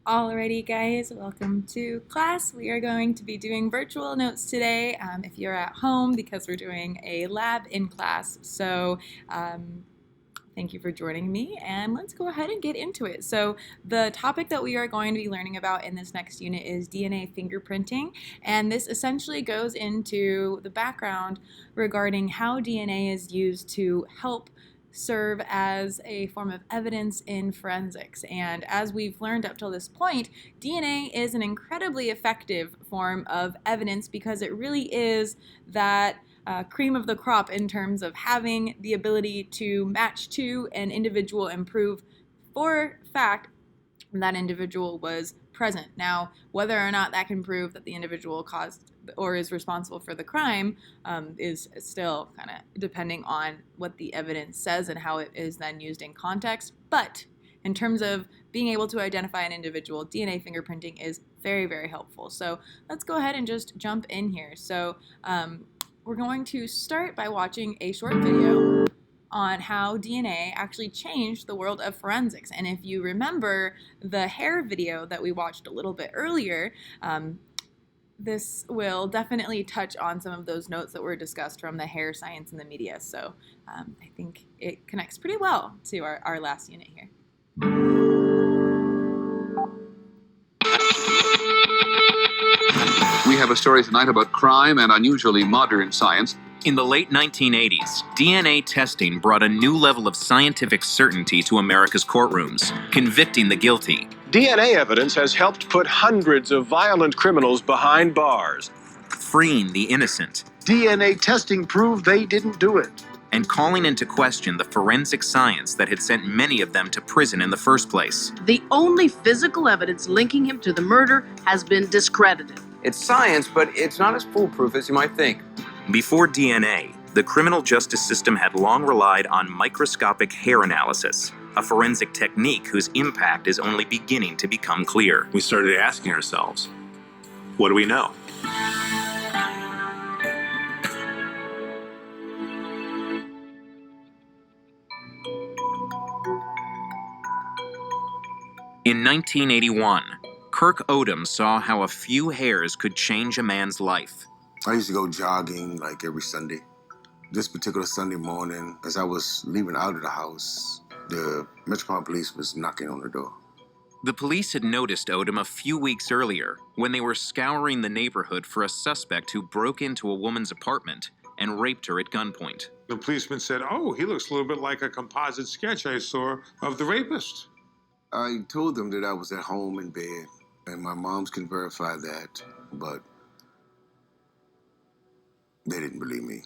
Alrighty guys, welcome to class. We are going to be doing virtual notes today if you're at home because we're doing a lab in class. So thank you for joining me and let's go ahead and get into it. So the topic that we are going to be learning about in this next unit is DNA fingerprinting, and this essentially goes into the background regarding how DNA is used to help serve as a form of evidence in forensics. And as we've learned up till this point, DNA is an incredibly effective form of evidence because it really is that cream of the crop in terms of having the ability to match to an individual and prove for fact that individual was present. Now, whether or not that can prove that the individual caused or is responsible for the crime is still kind of depending on what the evidence says and how it is then used in context. But in terms of being able to identify an individual, DNA fingerprinting is very, very helpful. So let's go ahead and just jump in here. So we're going to start by watching a short video on how DNA actually changed the world of forensics. And if you remember the hair video that we watched a little bit earlier, this will definitely touch on some of those notes that were discussed from the hair science and the media. So I think it connects pretty well to our last unit here. We have a story tonight about crime and unusually modern science. In the late 1980s, DNA testing brought a new level of scientific certainty to America's courtrooms, convicting the guilty. DNA evidence has helped put hundreds of violent criminals behind bars, Freeing the innocent, DNA testing proved they didn't do it. and calling into question the forensic science that had sent many of them to prison in the first place. The only physical evidence linking him to the murder has been discredited. It's science, but it's not as foolproof as you might think. Before DNA, the criminal justice system had long relied on microscopic hair analysis, a forensic technique whose impact is only beginning to become clear. We started asking ourselves, what do we know? In 1981, Kirk Odom saw how a few hairs could change a man's life. I used to go jogging like every Sunday. This particular Sunday morning, as I was leaving out of the house, the Metropolitan Police was knocking on the door. The police had noticed Odom a few weeks earlier when they were scouring the neighborhood for a suspect who broke into a woman's apartment and raped her at gunpoint. The policeman said, "Oh, he looks a little bit like a composite sketch I saw of the rapist." I told them that I was at home in bed, and my moms can verify that, but they didn't believe me.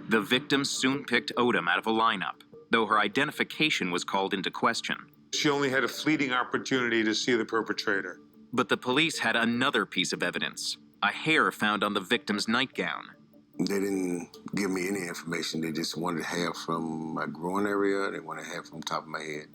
The victim soon picked Odom out of a lineup, though her identification was called into question. She only had a fleeting opportunity to see the perpetrator. But the police had another piece of evidence, a hair found on the victim's nightgown. They didn't give me any information. They just wanted hair from my groin area. They wanted hair from the top of my head.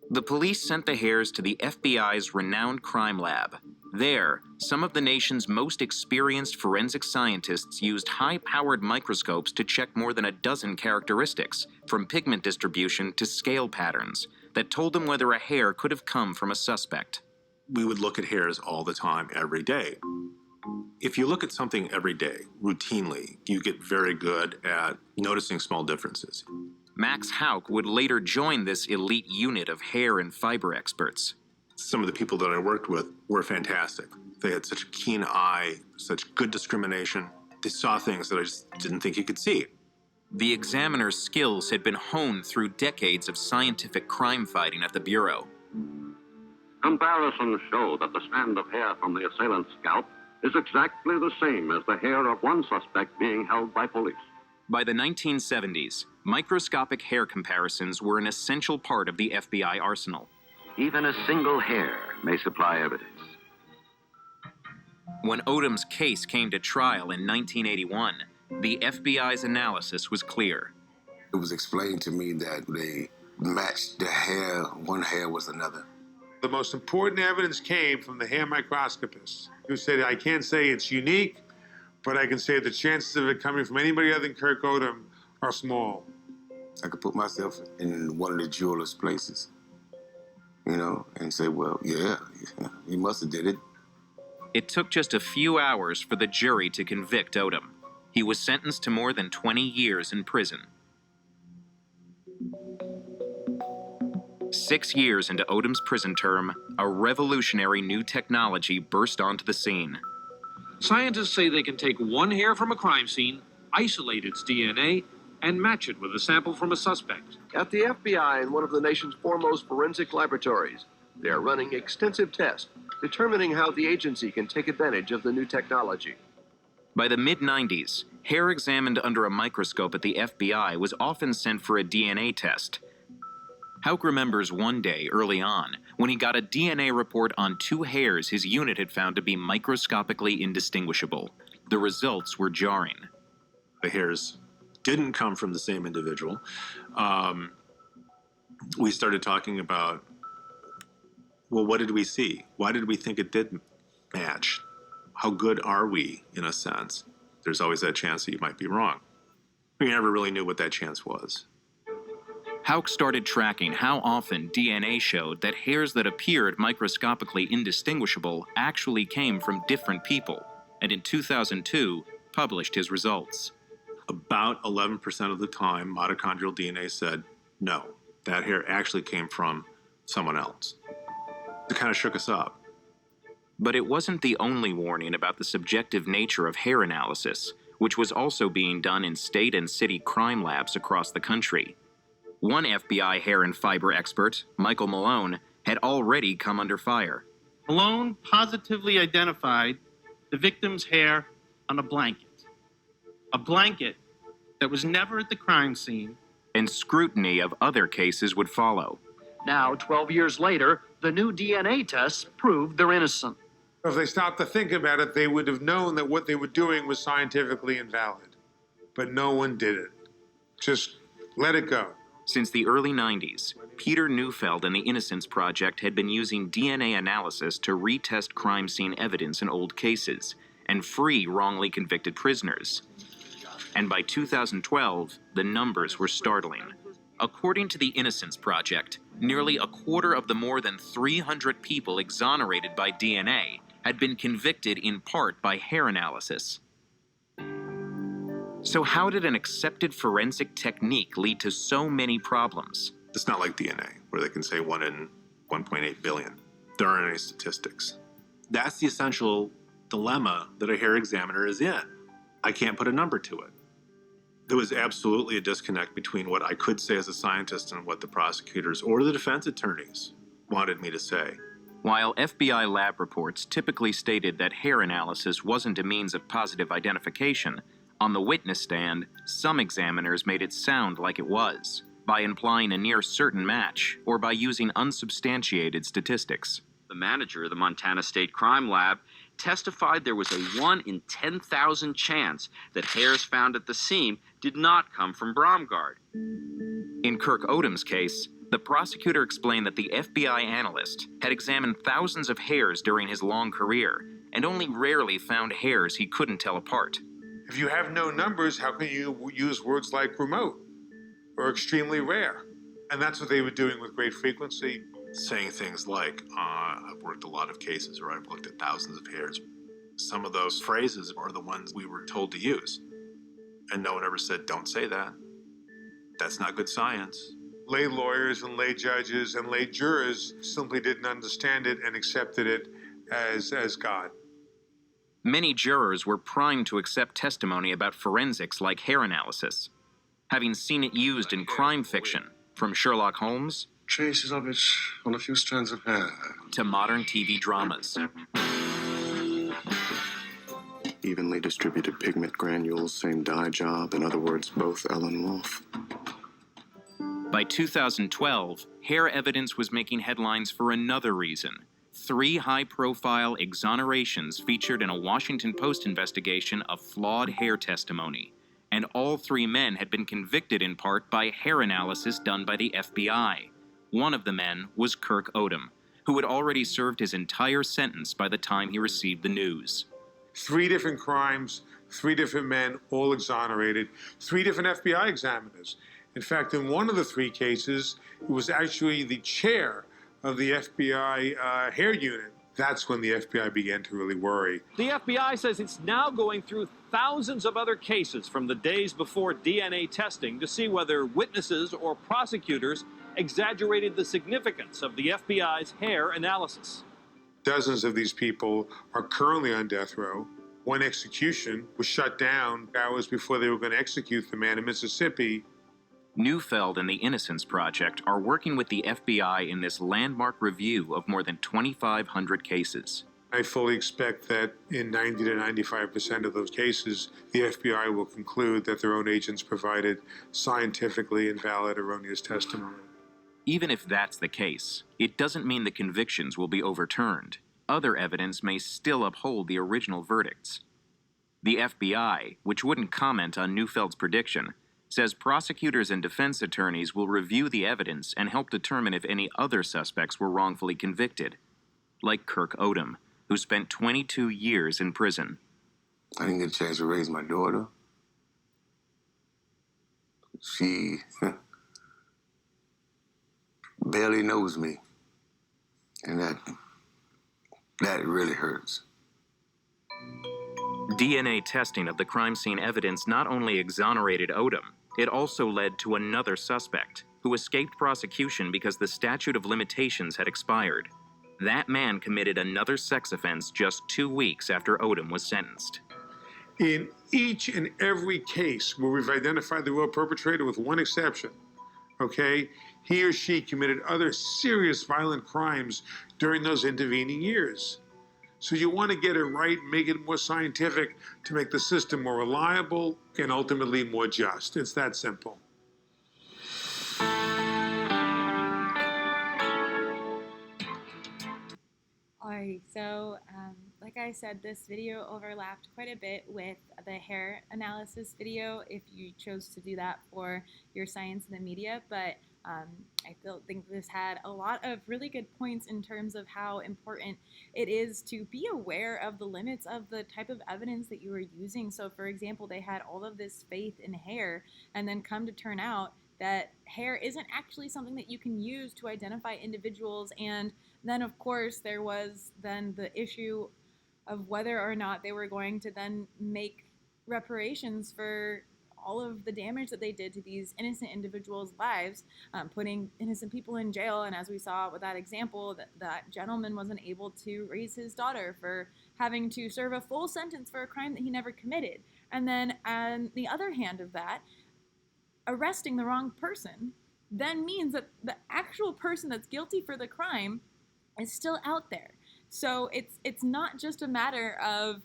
The police sent the hairs to the FBI's renowned crime lab. There, some of the nation's most experienced forensic scientists used high-powered microscopes to check more than a dozen characteristics, from pigment distribution to scale patterns, that told them whether a hair could have come from a suspect. We would look at hairs all the time, every day. If you look at something every day, routinely, you get very good at noticing small differences. Max Hauck would later join this elite unit of hair and fiber experts. Some of the people that I worked with were fantastic. They had such a keen eye, such good discrimination. They saw things that I just didn't think you could see. The examiner's skills had been honed through decades of scientific crime fighting at the Bureau. Comparisons show that the strand of hair from the assailant's scalp is exactly the same as the hair of one suspect being held by police. By the 1970s, microscopic hair comparisons were an essential part of the FBI arsenal. Even a single hair may supply evidence. When Odom's case came to trial in 1981, the FBI's analysis was clear. It was explained to me that they matched the hair. One hair was another. The most important evidence came from the hair microscopist, who said, "I can't say it's unique, but I can say the chances of it coming from anybody other than Kirk Odom are small." I could put myself in one of the jeweler's places. and say, well, yeah, he must have did it. It took just a few hours for the jury to convict Odom. He was sentenced to more than 20 years in prison. 6 years into Odom's prison term, a revolutionary new technology burst onto the scene. Scientists say they can take one hair from a crime scene, isolate its DNA, and match it with a sample from a suspect. At the FBI in one of the nation's foremost forensic laboratories, they are running extensive tests, determining how the agency can take advantage of the new technology. By the mid-90s, hair examined under a microscope at the FBI was often sent for a DNA test. Hauk remembers one day early on when he got a DNA report on 2 hairs his unit had found to be microscopically indistinguishable. The results were jarring. The hairs didn't come from the same individual. We started talking about, well, what did we see? Why did we think it did match? How good are we, in a sense? There's always that chance that you might be wrong. We never really knew what that chance was. Hauk started tracking how often DNA showed that hairs that appeared microscopically indistinguishable actually came from different people, and in 2002, published his results. About 11% of the time, mitochondrial DNA said, no, that hair actually came from someone else. It kind of shook us up. But it wasn't the only warning about the subjective nature of hair analysis, which was also being done in state and city crime labs across the country. One FBI hair and fiber expert, Michael Malone, had already come under fire. Malone positively identified the victim's hair on a blanket that was never at the crime scene. And scrutiny of other cases would follow. Now, 12 years later, the new DNA tests proved they're innocent. If they stopped to think about it, they would have known that what they were doing was scientifically invalid. But no one did it. Just let it go. Since the early 90s, Peter Neufeld and the Innocence Project had been using DNA analysis to retest crime scene evidence in old cases and free wrongly convicted prisoners. And by 2012, the numbers were startling. According to the Innocence Project, nearly a quarter of the more than 300 people exonerated by DNA had been convicted in part by hair analysis. So how did an accepted forensic technique lead to so many problems? It's not like DNA, where they can say 1 in 1.8 billion. There aren't any statistics. That's the essential dilemma that a hair examiner is in. I can't put a number to it. There was absolutely a disconnect between what I could say as a scientist and what the prosecutors or the defense attorneys wanted me to say. While FBI lab reports typically stated that hair analysis wasn't a means of positive identification, on the witness stand, some examiners made it sound like it was, by implying a near certain match or by using unsubstantiated statistics. The manager of the Montana State Crime Lab testified there was a 1 in 10,000 chance that hairs found at the scene did not come from Bromgard. In Kirk Odom's case, the prosecutor explained that the FBI analyst had examined thousands of hairs during his long career and only rarely found hairs he couldn't tell apart. If you have no numbers, how can you use words like remote or extremely rare? And that's what they were doing with great frequency. Saying things like, I've worked a lot of cases, or I've looked at thousands of hairs. Some of those phrases are the ones we were told to use. And no one ever said, don't say that. That's not good science. Lay lawyers and lay judges and lay jurors simply didn't understand it and accepted it as God. Many jurors were primed to accept testimony about forensics like hair analysis, having seen it used in crime fiction, from Sherlock Holmes Traces of it on a few strands of hair. to modern TV dramas. Evenly distributed pigment granules, same dye job. In other words, both Ellen Wolf. By 2012, hair evidence was making headlines for another reason. 3 high-profile exonerations featured in a Washington Post investigation of flawed hair testimony, and all 3 men had been convicted in part by hair analysis done by the FBI. One of the men was Kirk Odom, who had already served his entire sentence by the time he received the news. 3 different crimes, 3 different men, all exonerated, 3 different FBI examiners. In fact, in one of the 3 cases, it was actually the chair of the FBI hair unit. That's when the FBI began to really worry. The FBI says it's now going through thousands of other cases from the days before DNA testing to see whether witnesses or prosecutors exaggerated the significance of the FBI's hair analysis. Dozens of these people are currently on death row. One execution was shut down hours before they were going to execute the man in Mississippi. Neufeld and the Innocence Project are working with the FBI in this landmark review of more than 2,500 cases. I fully expect that in 90 to 95% of those cases, the FBI will conclude that their own agents provided scientifically invalid erroneous testimony. Even if that's the case, it doesn't mean the convictions will be overturned. Other evidence may still uphold the original verdicts. The FBI, which wouldn't comment on Neufeld's prediction, says prosecutors and defense attorneys will review the evidence and help determine if any other suspects were wrongfully convicted, like Kirk Odom, who spent 22 years in prison. I didn't get a chance to raise my daughter. She barely knows me, and that really hurts. DNA testing of the crime scene evidence not only exonerated Odom, it also led to another suspect, who escaped prosecution because the statute of limitations had expired. That man committed another sex offense just 2 weeks after Odom was sentenced. In each and every case where we've identified the real perpetrator, with one exception, okay, he or she committed other serious violent crimes during those intervening years. So you want to get it right, make it more scientific to make the system more reliable and ultimately more just. It's that simple. Alright, so like I said, this video overlapped quite a bit with the hair analysis video if you chose to do that for your science and the media, but I think this had a lot of really good points in terms of how important it is to be aware of the limits of the type of evidence that you are using. So for example, they had all of this faith in hair and then come to turn out that hair isn't actually something that you can use to identify individuals. And then of course there was then the issue of whether or not they were going to then make reparations for all of the damage that they did to these innocent individuals' lives, putting innocent people in jail. And as we saw with that example, that gentleman wasn't able to raise his daughter for having to serve a full sentence for a crime that he never committed. And then on the other hand of that, arresting the wrong person then means that the actual person that's guilty for the crime is still out there. So it's not just a matter of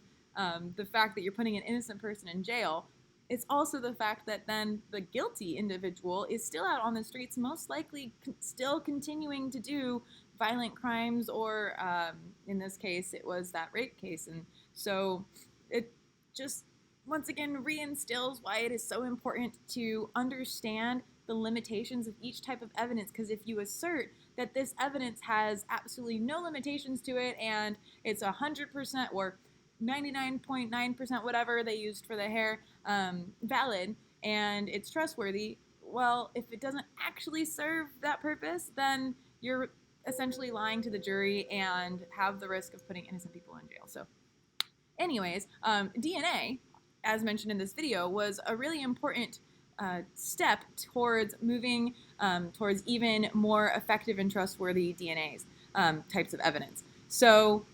the fact that you're putting an innocent person in jail. It's also the fact that then the guilty individual is still out on the streets, most likely still continuing to do violent crimes, or in this case, it was that rape case. And so it just once again reinstills why it is so important to understand the limitations of each type of evidence, because if you assert that this evidence has absolutely no limitations to it and it's 100% or 99.9% whatever they used for the hair valid and it's trustworthy, well, if it doesn't actually serve that purpose, then you're essentially lying to the jury and have the risk of putting innocent people in jail. So anyways, DNA, as mentioned in this video, was a really important step towards moving towards even more effective and trustworthy DNAs, types of evidence. So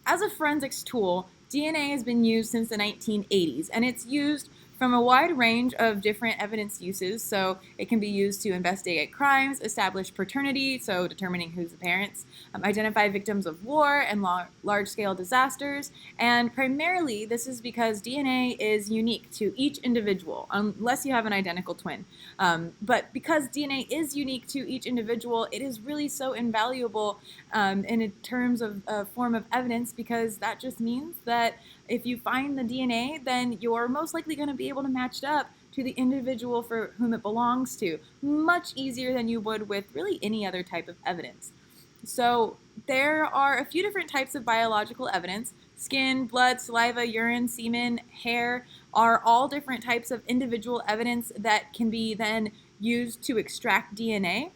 as a forensics tool, DNA has been used since the 1980s, and it's used from a wide range of different evidence uses. So it can be used to investigate crimes, establish paternity, so determining who's the parents, identify victims of war and large-scale disasters, and primarily this is because DNA is unique to each individual, unless you have an identical twin. But because DNA is unique to each individual, it is really so invaluable in terms of a form of evidence, because that just means that if you find the DNA, then you're most likely going to be able to match it up to the individual for whom it belongs to, much easier than you would with really any other type of evidence. So there are a few different types of biological evidence. Skin, blood, saliva, urine, semen, hair are all different types of individual evidence that can be then used to extract DNA.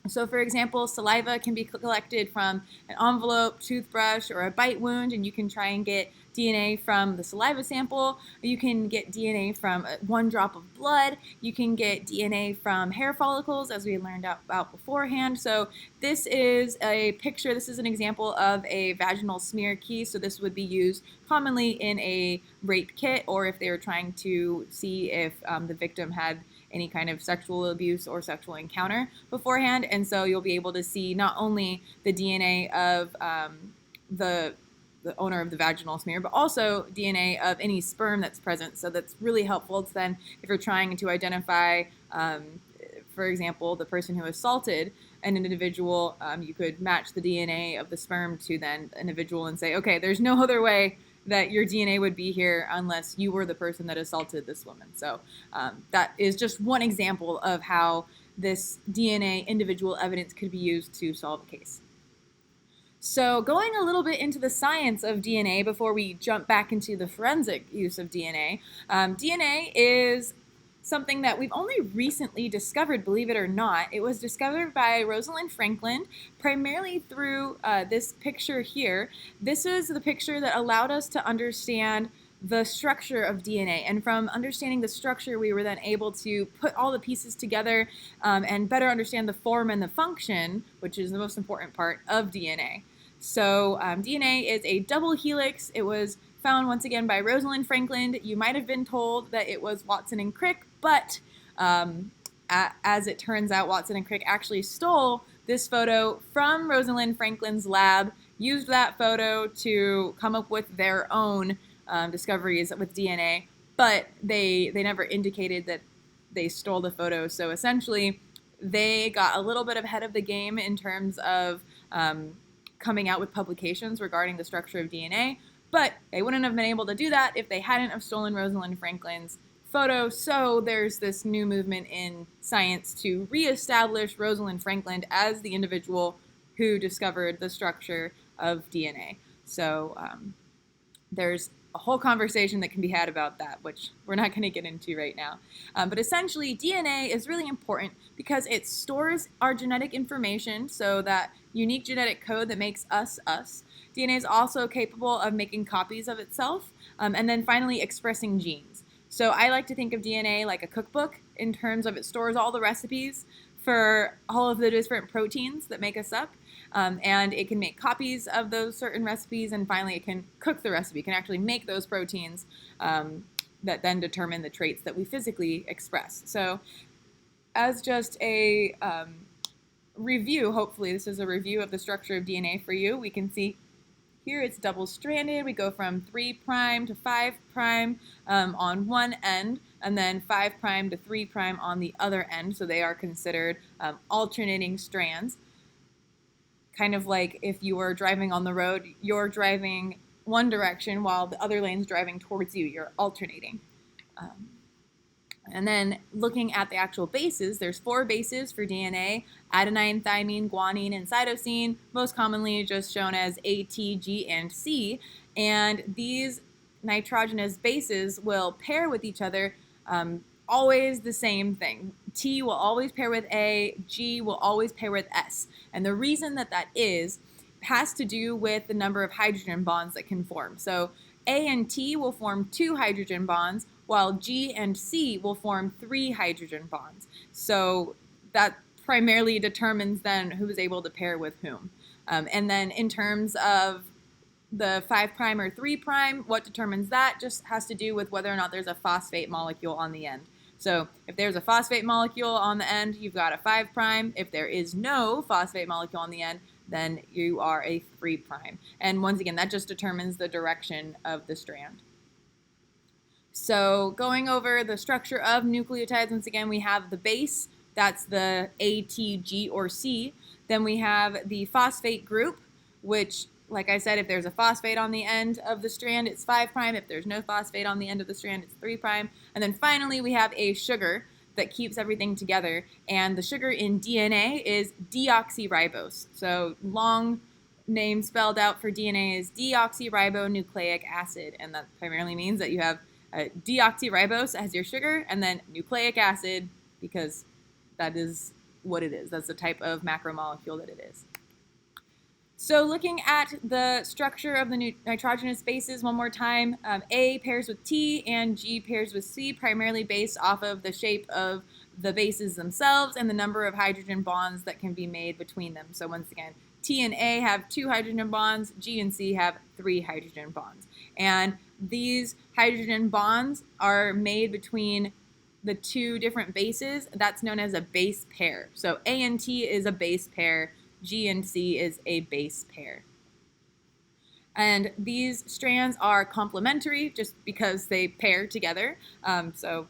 So for example, saliva can be collected from an envelope, toothbrush, or a bite wound, and you can try and get DNA from the saliva sample. You can get DNA from 1 drop of blood. You can get DNA from hair follicles, as we learned about beforehand. So this is a picture, this is an example of a vaginal smear key. So this would be used commonly in a rape kit, or if they were trying to see if the victim had any kind of sexual abuse or sexual encounter beforehand. And so you'll be able to see not only the DNA of the owner of the vaginal smear, but also DNA of any sperm that's present. So that's really helpful. It's then if you're trying to identify, for example, the person who assaulted an individual, you could match the DNA of the sperm to then an individual and say, okay, there's no other way that your DNA would be here unless you were the person that assaulted this woman. So that is just one example of how this DNA individual evidence could be used to solve a case. So going a little bit into the science of DNA before we jump back into the forensic use of DNA, DNA is something that we've only recently discovered, believe it or not. It was discovered by Rosalind Franklin, primarily through this picture here. This is the picture that allowed us to understand the structure of DNA. And from understanding the structure, we were then able to put all the pieces together and better understand the form and the function, which is the most important part of DNA. So DNA is a double helix. It was found once again by Rosalind Franklin. You might have been told that it was Watson and Crick, but as it turns out, Watson and Crick actually stole this photo from Rosalind Franklin's lab, used that photo to come up with their own discoveries with DNA, but they never indicated that they stole the photo. So essentially, they got a little bit ahead of the game in terms of coming out with publications regarding the structure of DNA, but they wouldn't have been able to do that if they hadn't have stolen Rosalind Franklin's photo. So there's this new movement in science to reestablish Rosalind Franklin as the individual who discovered the structure of DNA. So there's a whole conversation that can be had about that, which we're not going to get into right now. But essentially, DNA is really important because it stores our genetic information, so that unique genetic code that makes us us. DNA is also capable of making copies of itself, and then finally expressing genes. So I like to think of DNA like a cookbook in terms of it stores all the recipes for all of the different proteins that make us up. And it can make copies of those certain recipes, and finally it can cook the recipe. It can actually make those proteins that then determine the traits that we physically express. So as just a review, hopefully this is a review of the structure of DNA for you. We can see here it's double-stranded. We go from 3' to 5' on one end, and then 5' to 3' on the other end. So they are considered alternating strands. Kind of like if you were driving on the road, you're driving one direction while the other lane's driving towards you. You're alternating. And then looking at the actual bases, there's 4 bases for DNA: adenine, thymine, guanine, and cytosine, most commonly just shown as A, T, G, and C. And these nitrogenous bases will pair with each other, always the same thing. T will always pair with A, G will always pair with S. And the reason that that is has to do with the number of hydrogen bonds that can form. So A and T will form 2 hydrogen bonds, while G and C will form 3 hydrogen bonds. So that primarily determines then who is able to pair with whom. And then in terms of the 5' or 3', what determines that just has to do with whether or not there's a phosphate molecule on the end. So if there's a phosphate molecule on the end, you've got a 5'. If there is no phosphate molecule on the end, then you are a 3'. And once again, that just determines the direction of the strand. So going over the structure of nucleotides, once again, we have the base, that's the A, T, G, or C. Then we have the phosphate group, which, like I said, if there's a phosphate on the end of the strand, it's 5'. If there's no phosphate on the end of the strand, it's 3'. And then finally, we have a sugar that keeps everything together. And the sugar in DNA is deoxyribose. So long name spelled out for DNA is deoxyribonucleic acid. And that primarily means that you have deoxyribose as your sugar, and then nucleic acid, because that is what it is. That's the type of macromolecule that it is. So looking at the structure of the nitrogenous bases one more time, A pairs with T and G pairs with C, primarily based off of the shape of the bases themselves and the number of hydrogen bonds that can be made between them. So once again, T and A have 2 hydrogen bonds, G and C have 3 hydrogen bonds. And these hydrogen bonds are made between the 2 different bases. That's known as a base pair. So A and T is a base pair, G and C is a base pair. And these strands are complementary just because they pair together. So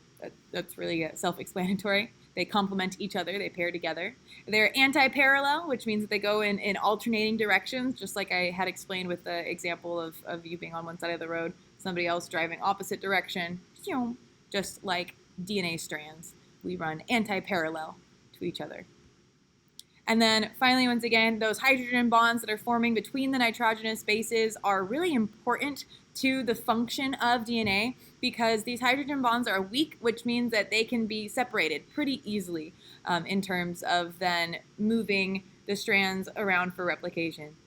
that's really self-explanatory. They complement each other, they pair together. They're anti-parallel, which means that they go in alternating directions, just like I had explained with the example of you being on one side of the road, somebody else driving opposite direction, just like DNA strands. We run anti-parallel to each other. And then finally, once again, those hydrogen bonds that are forming between the nitrogenous bases are really important to the function of DNA because these hydrogen bonds are weak, which means that they can be separated pretty easily in terms of then moving the strands around for replication.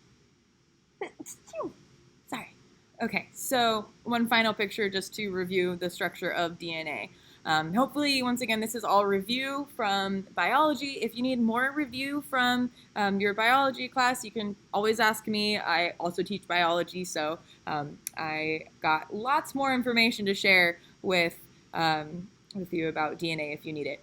Sorry. Okay, so one final picture just to review the structure of DNA. Hopefully, once again, this is all review from biology. If you need more review from your biology class, you can always ask me. I also teach biology, so I got lots more information to share with you about DNA if you need it.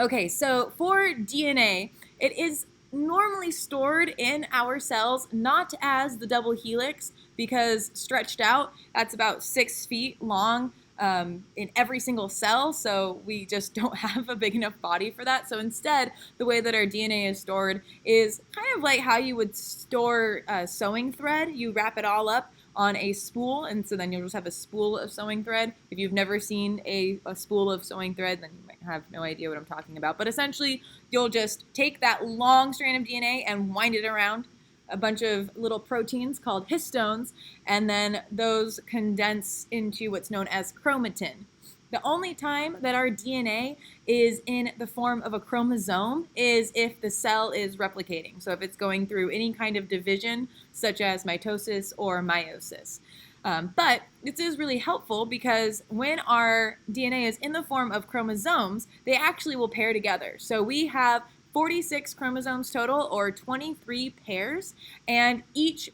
Okay, so for DNA, it is normally stored in our cells, not as the double helix, because stretched out, that's about 6 feet long. In every single cell, so we just don't have a big enough body for that. So instead, the way that our DNA is stored is kind of like how you would store sewing thread. You wrap it all up on a spool, and so then you'll just have a spool of sewing thread. If you've never seen a spool of sewing thread, then you might have no idea what I'm talking about. But essentially, you'll just take that long strand of DNA and wind it around a bunch of little proteins called histones, and then those condense into what's known as chromatin. The only time that our DNA is in the form of a chromosome is if the cell is replicating. So if it's going through any kind of division, such as mitosis or meiosis. But this is really helpful because when our DNA is in the form of chromosomes, they actually will pair together. So we have 46 chromosomes total, or 23 pairs, and each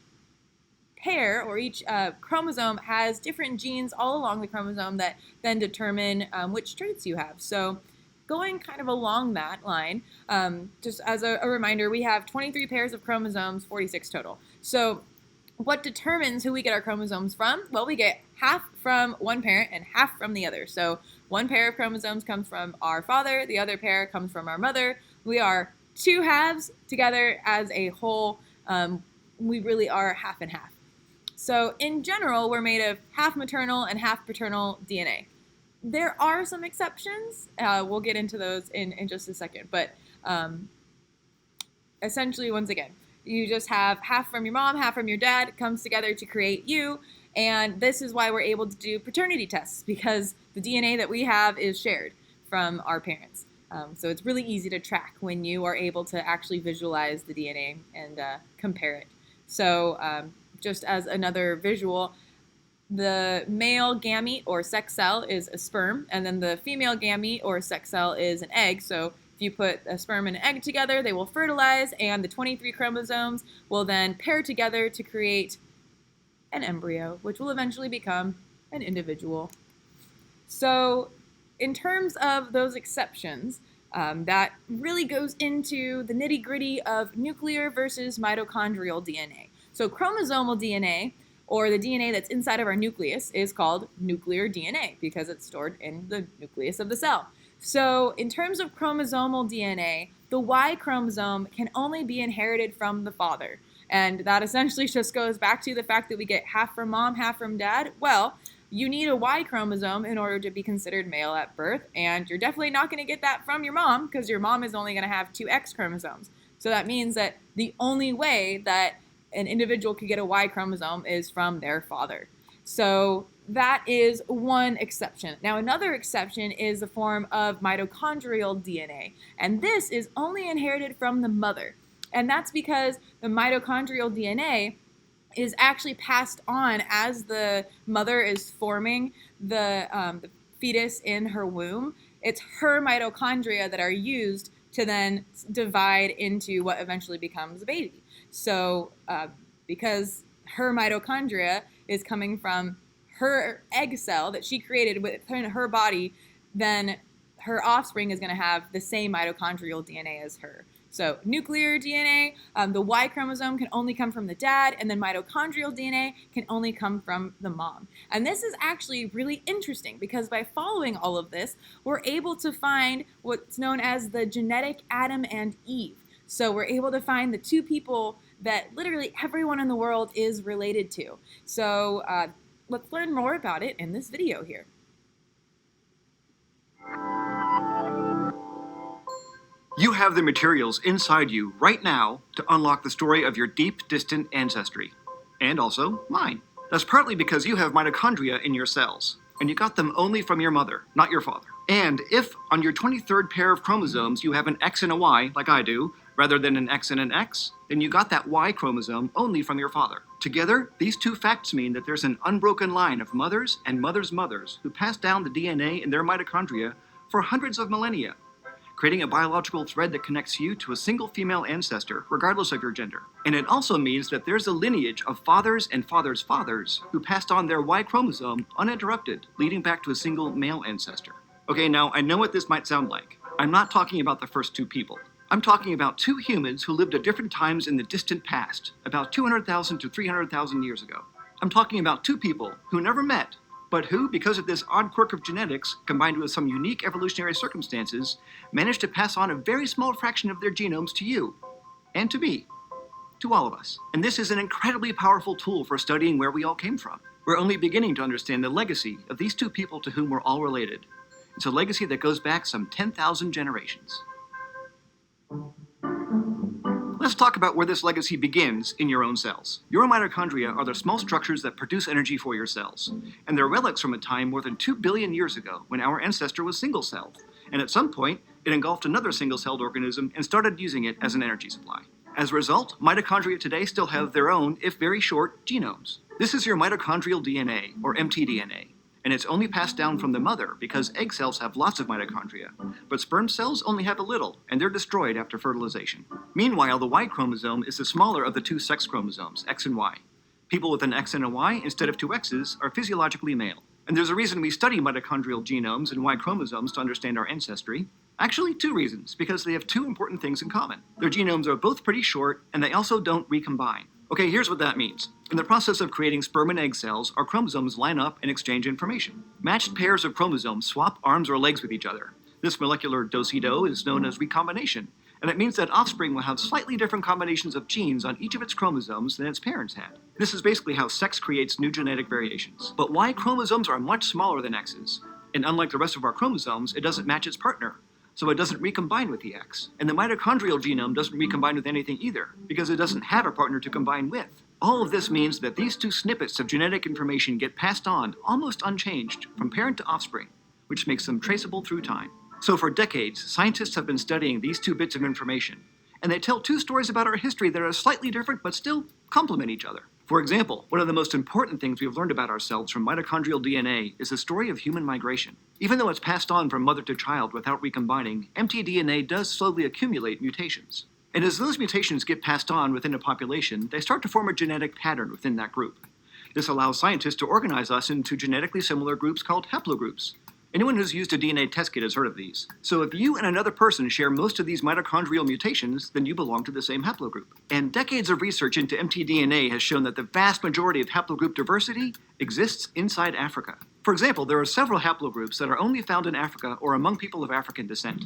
pair or each chromosome has different genes all along the chromosome that then determine which traits you have. So going kind of along that line, just as a reminder, we have 23 pairs of chromosomes, 46 total. So what determines who we get our chromosomes from? Well, we get half from one parent and half from the other. So one pair of chromosomes comes from our father, the other pair comes from our mother. We are 2 halves together as a whole. We really are half and half. So in general, we're made of half maternal and half paternal DNA. There are some exceptions. We'll get into those in just a second. But essentially, once again, you just have half from your mom, half from your dad. It comes together to create you. And this is why we're able to do paternity tests, because the DNA that we have is shared from our parents. So it's really easy to track when you are able to actually visualize the DNA and compare it. So just as another visual, the male gamete or sex cell is a sperm, and then the female gamete or sex cell is an egg. So if you put a sperm and an egg together, they will fertilize, and the 23 chromosomes will then pair together to create an embryo, which will eventually become an individual. So in terms of those exceptions, that really goes into the nitty-gritty of nuclear versus mitochondrial DNA. So chromosomal DNA, or the DNA that's inside of our nucleus, is called nuclear DNA because it's stored in the nucleus of the cell. So in terms of chromosomal DNA, the Y chromosome can only be inherited from the father. And that essentially just goes back to the fact that we get half from mom, half from dad. Well, you need a Y chromosome in order to be considered male at birth, and you're definitely not going to get that from your mom because your mom is only going to have 2 X chromosomes. So that means that the only way that an individual could get a Y chromosome is from their father. So that is one exception. Now, another exception is the form of mitochondrial DNA, and this is only inherited from the mother. And that's because the mitochondrial DNA is actually passed on as the mother is forming the fetus in her womb. It's her mitochondria that are used to then divide into what eventually becomes a baby. So because her mitochondria is coming from her egg cell that she created within her body, then her offspring is going to have the same mitochondrial DNA as her. So nuclear DNA, the Y chromosome can only come from the dad, and then mitochondrial DNA can only come from the mom. And this is actually really interesting because by following all of this, we're able to find what's known as the genetic Adam and Eve. So we're able to find the two people that literally everyone in the world is related to. So let's learn more about it in this video here. You have the materials inside you right now to unlock the story of your deep, distant ancestry. And also mine. That's partly because you have mitochondria in your cells, and you got them only from your mother, not your father. And if on your 23rd pair of chromosomes you have an X and a Y, like I do, rather than an X and an X, then you got that Y chromosome only from your father. Together, these two facts mean that there's an unbroken line of mothers and mothers' mothers who passed down the DNA in their mitochondria for hundreds of millennia, creating a biological thread that connects you to a single female ancestor, regardless of your gender. And it also means that there's a lineage of fathers and fathers' fathers who passed on their Y chromosome uninterrupted, leading back to a single male ancestor. Okay, now I know what this might sound like. I'm not talking about the first two people. I'm talking about two humans who lived at different times in the distant past, about 200,000 to 300,000 years ago. I'm talking about two people who never met, but who, because of this odd quirk of genetics, combined with some unique evolutionary circumstances, managed to pass on a very small fraction of their genomes to you, and to me, to all of us. And this is an incredibly powerful tool for studying where we all came from. We're only beginning to understand the legacy of these two people to whom we're all related. It's a legacy that goes back some 10,000 generations. Let's talk about where this legacy begins in your own cells. Your mitochondria are the small structures that produce energy for your cells, and they're relics from a time more than 2 billion years ago when our ancestor was single-celled, and at some point, it engulfed another single-celled organism and started using it as an energy supply. As a result, mitochondria today still have their own, if very short, genomes. This is your mitochondrial DNA, or mtDNA. And it's only passed down from the mother because egg cells have lots of mitochondria, but sperm cells only have a little, and they're destroyed after fertilization. Meanwhile, the Y chromosome is the smaller of the two sex chromosomes, X and Y. People with an X and a Y, instead of two X's, are physiologically male. And there's a reason we study mitochondrial genomes and Y chromosomes to understand our ancestry. Actually, two reasons, because they have two important things in common. Their genomes are both pretty short, and they also don't recombine. Okay, here's what that means. In the process of creating sperm and egg cells, our chromosomes line up and exchange information. Matched pairs of chromosomes swap arms or legs with each other. This molecular do-si-do is known as recombination, and it means that offspring will have slightly different combinations of genes on each of its chromosomes than its parents had. This is basically how sex creates new genetic variations. But Y chromosomes are much smaller than X's, and unlike the rest of our chromosomes, it doesn't match its partner, so it doesn't recombine with the X. And the mitochondrial genome doesn't recombine with anything either, because it doesn't have a partner to combine with. All of this means that these two snippets of genetic information get passed on, almost unchanged, from parent to offspring, which makes them traceable through time. So for decades, scientists have been studying these two bits of information, and they tell two stories about our history that are slightly different but still complement each other. For example, one of the most important things we've learned about ourselves from mitochondrial DNA is the story of human migration. Even though it's passed on from mother to child without recombining, mtDNA does slowly accumulate mutations. And as those mutations get passed on within a population, they start to form a genetic pattern within that group. This allows scientists to organize us into genetically similar groups called haplogroups. Anyone who's used a DNA test kit has heard of these. So if you and another person share most of these mitochondrial mutations, then you belong to the same haplogroup. And decades of research into mtDNA has shown that the vast majority of haplogroup diversity exists inside Africa. For example, there are several haplogroups that are only found in Africa or among people of African descent.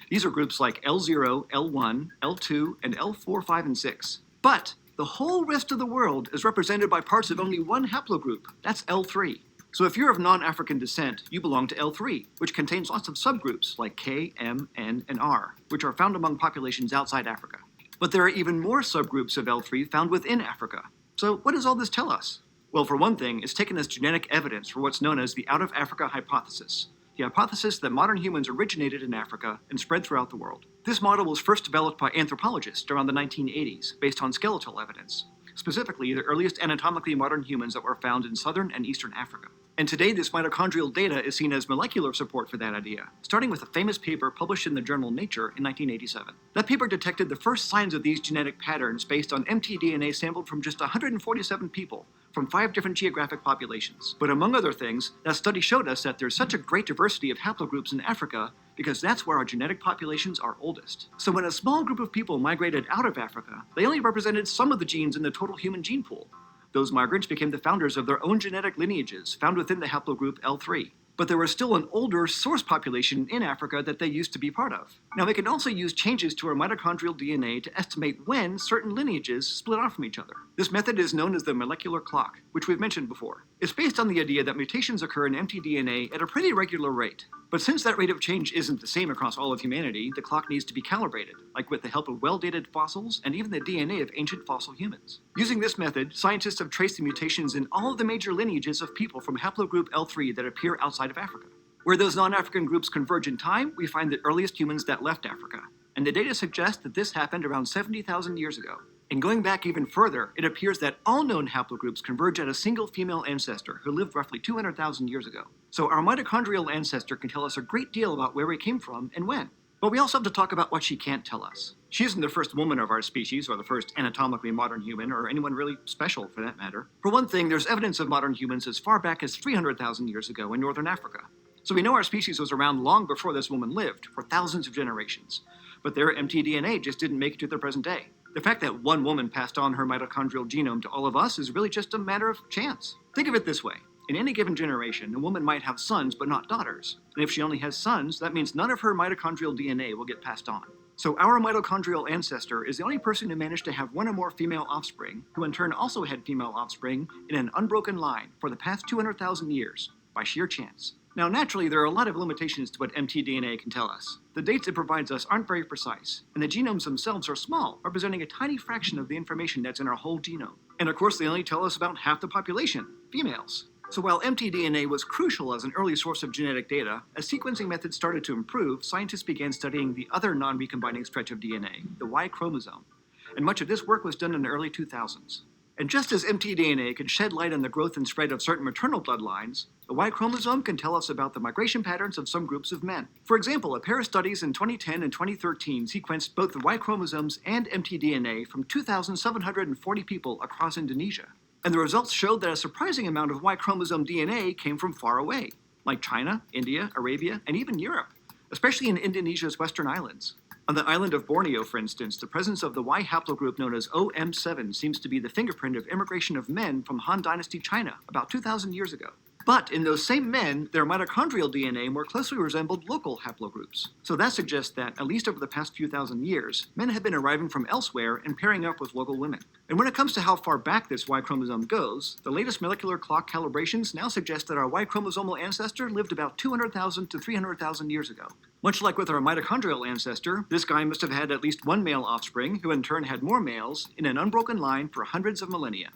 These are groups like L0, L1, L2, and L4, 5, and 6. But the whole rest of the world is represented by parts of only one haplogroup. That's L3. So if you're of non-African descent, you belong to L3, which contains lots of subgroups like K, M, N, and R, which are found among populations outside Africa. But there are even more subgroups of L3 found within Africa. So what does all this tell us? Well, for one thing, it's taken as genetic evidence for what's known as the out-of-Africa hypothesis, the hypothesis that modern humans originated in Africa and spread throughout the world. This model was first developed by anthropologists around the 1980s, based on skeletal evidence, specifically the earliest anatomically modern humans that were found in southern and eastern Africa. And today, this mitochondrial data is seen as molecular support for that idea, starting with a famous paper published in the journal Nature in 1987. That paper detected the first signs of these genetic patterns based on mtDNA sampled from just 147 people from 5 different geographic populations. But among other things, that study showed us that there's such a great diversity of haplogroups in Africa because that's where our genetic populations are oldest. So when a small group of people migrated out of Africa, they only represented some of the genes in the total human gene pool. Those migrants became the founders of their own genetic lineages found within the haplogroup L3. But there was still an older source population in Africa that they used to be part of. Now, we can also use changes to our mitochondrial DNA to estimate when certain lineages split off from each other. This method is known as the molecular clock, which we've mentioned before. It's based on the idea that mutations occur in mtDNA at a pretty regular rate. But since that rate of change isn't the same across all of humanity, the clock needs to be calibrated, like with the help of well-dated fossils and even the DNA of ancient fossil humans. Using this method, scientists have traced the mutations in all of the major lineages of people from haplogroup L3 that appear outside of Africa. Where those non-African groups converge in time, we find the earliest humans that left Africa. And the data suggests that this happened around 70,000 years ago. And going back even further, it appears that all known haplogroups converge at a single female ancestor who lived roughly 200,000 years ago. So our mitochondrial ancestor can tell us a great deal about where we came from and when. But we also have to talk about what she can't tell us. She isn't the first woman of our species, or the first anatomically modern human, or anyone really special for that matter. For one thing, there's evidence of modern humans as far back as 300,000 years ago in northern Africa. So we know our species was around long before this woman lived, for thousands of generations. But their mtDNA just didn't make it to the present day. The fact that one woman passed on her mitochondrial genome to all of us is really just a matter of chance. Think of it this way. In any given generation, a woman might have sons but not daughters. And if she only has sons, that means none of her mitochondrial DNA will get passed on. So our mitochondrial ancestor is the only person who managed to have one or more female offspring, who in turn also had female offspring in an unbroken line for the past 200,000 years, by sheer chance. Now, naturally, there are a lot of limitations to what mtDNA can tell us. The dates it provides us aren't very precise, and the genomes themselves are small, representing a tiny fraction of the information that's in our whole genome. And of course, they only tell us about half the population, females. So while mtDNA was crucial as an early source of genetic data, as sequencing methods started to improve, scientists began studying the other non-recombining stretch of DNA, the Y chromosome. And much of this work was done in the early 2000s. And just as mtDNA can shed light on the growth and spread of certain maternal bloodlines, the Y chromosome can tell us about the migration patterns of some groups of men. For example, a pair of studies in 2010 and 2013 sequenced both the Y chromosomes and mtDNA from 2,740 people across Indonesia. And the results showed that a surprising amount of Y chromosome DNA came from far away, like China, India, Arabia, and even Europe, especially in Indonesia's western islands. On the island of Borneo, for instance, the presence of the Y haplogroup known as OM7 seems to be the fingerprint of immigration of men from Han Dynasty China about 2,000 years ago. But in those same men, their mitochondrial DNA more closely resembled local haplogroups. So that suggests that, at least over the past few thousand years, men have been arriving from elsewhere and pairing up with local women. And when it comes to how far back this Y chromosome goes, the latest molecular clock calibrations now suggest that our Y chromosomal ancestor lived about 200,000 to 300,000 years ago. Much like with our mitochondrial ancestor, this guy must have had at least one male offspring, who in turn had more males, in an unbroken line for hundreds of millennia.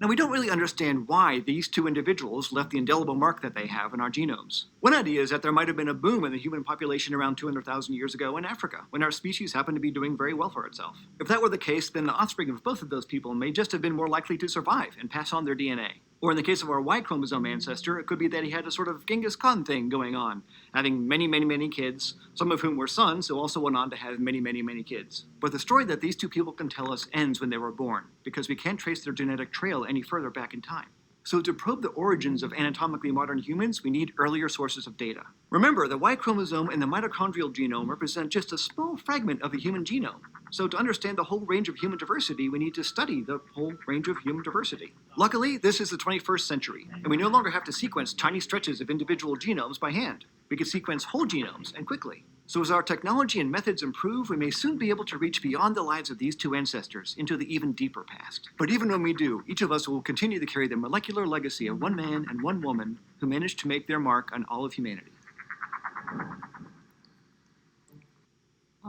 Now, we don't really understand why these two individuals left the indelible mark that they have in our genomes. One idea is that there might have been a boom in the human population around 200,000 years ago in Africa, when our species happened to be doing very well for itself. If that were the case, then the offspring of both of those people may just have been more likely to survive and pass on their DNA. Or in the case of our Y chromosome ancestor, it could be that he had a sort of Genghis Khan thing going on, having many kids, some of whom were sons who also went on to have many kids. But the story that these two people can tell us ends when they were born, because we can't trace their genetic trail any further back in time. So to probe the origins of anatomically modern humans, we need earlier sources of data. Remember, the Y chromosome and the mitochondrial genome represent just a small fragment of the human genome. So to understand the whole range of human diversity, we need to study the whole range of human diversity. Luckily, this is the 21st century, and we no longer have to sequence tiny stretches of individual genomes by hand. We can sequence whole genomes, and quickly. So as our technology and methods improve, we may soon be able to reach beyond the lives of these two ancestors into the even deeper past. But even when we do, each of us will continue to carry the molecular legacy of one man and one woman who managed to make their mark on all of humanity.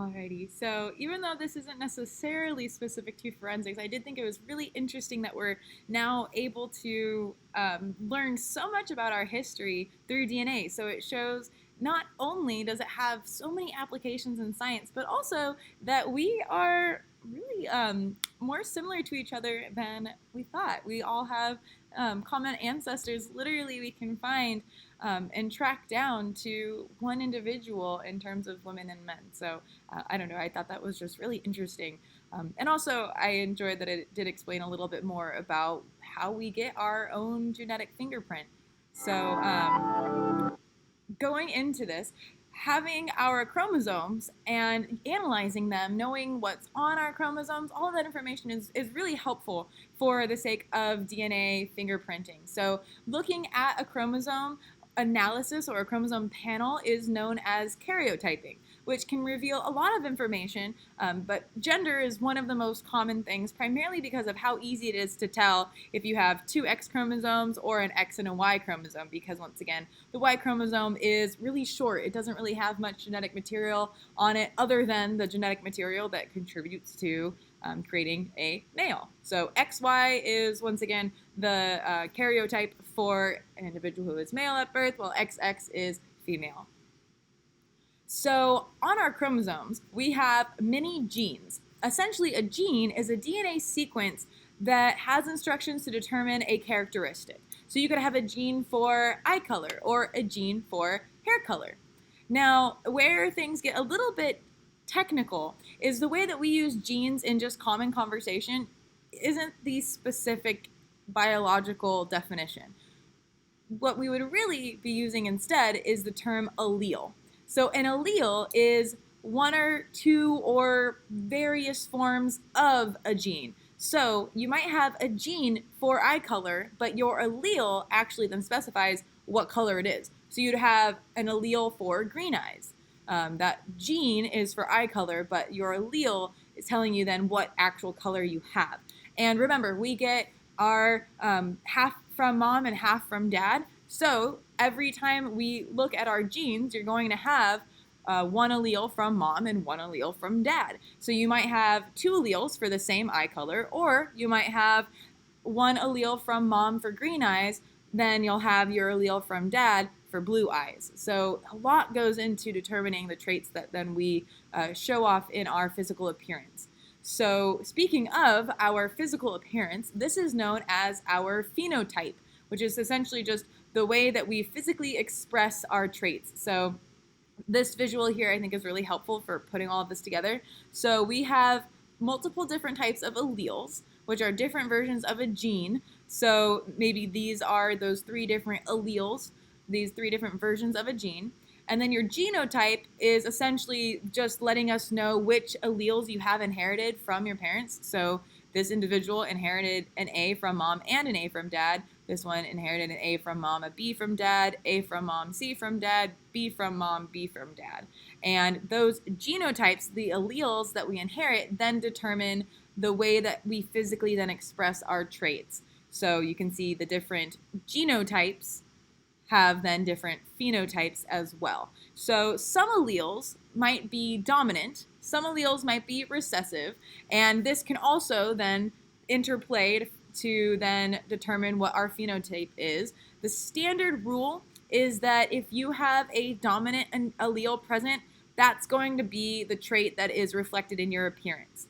Alrighty, so even though this isn't necessarily specific to forensics, I did think it was really interesting that we're now able to learn so much about our history through DNA. So it shows not only does it have so many applications in science, but also that we are really more similar to each other than we thought. We all have common ancestors. Literally, we can find and track down to one individual in terms of women and men. So I don't know, I thought that was just really interesting. And also, I enjoyed that it did explain a little bit more about how we get our own genetic fingerprint. So going into this, having our chromosomes and analyzing them, knowing what's on our chromosomes, all of that information is really helpful for the sake of DNA fingerprinting. So looking at a chromosome analysis or a chromosome panel is known as karyotyping, which can reveal a lot of information, but gender is one of the most common things, primarily because of how easy it is to tell if you have two X chromosomes or an X and a Y chromosome, because once again, the Y chromosome is really short. It doesn't really have much genetic material on it other than the genetic material that contributes to creating a male. So XY is, once again, the karyotype for an individual who is male at birth, while XX is female. So on our chromosomes, we have many genes. Essentially, a gene is a DNA sequence that has instructions to determine a characteristic. So you could have a gene for eye color or a gene for hair color. Now, where things get a little bit technical is the way that we use genes in just common conversation isn't the specific biological definition. What we would really be using instead is the term allele. So an allele is one or two or various forms of a gene. So you might have a gene for eye color, but your allele actually then specifies what color it is. So you'd have an allele for green eyes. That gene is for eye color, but your allele is telling you then what actual color you have. And remember, we get our half from mom and half from dad. So every time we look at our genes, you're going to have one allele from mom and one allele from dad. So you might have two alleles for the same eye color, or you might have one allele from mom for green eyes, then you'll have your allele from dad for blue eyes. So a lot goes into determining the traits that then we show off in our physical appearance. So speaking of our physical appearance, this is known as our phenotype, which is essentially just the way that we physically express our traits. So this visual here I think is really helpful for putting all of this together. So we have multiple different types of alleles, which are different versions of a gene. So maybe these are those three different alleles, these three different versions of a gene. And then your genotype is essentially just letting us know which alleles you have inherited from your parents. So this individual inherited an A from mom and an A from dad. This one inherited an A from mom, a B from dad, A from mom, C from dad, B from mom, B from dad. And those genotypes, the alleles that we inherit, then determine the way that we physically then express our traits. So you can see the different genotypes have then different phenotypes as well. So some alleles might be dominant, some alleles might be recessive, and this can also then interplay to then determine what our phenotype is. The standard rule is that if you have a dominant allele present, that's going to be the trait that is reflected in your appearance.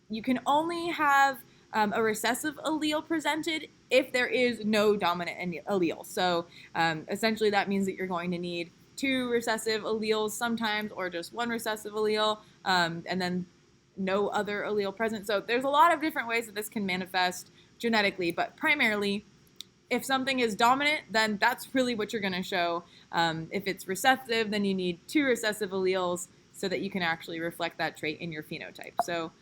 You can only have a recessive allele presented if there is no dominant allele. So essentially that means that you're going to need two recessive alleles sometimes, or just one recessive allele, and then no other allele present. So there's a lot of different ways that this can manifest genetically, but primarily if something is dominant, then that's really what you're going to show. If it's recessive, then you need two recessive alleles so that you can actually reflect that trait in your phenotype. So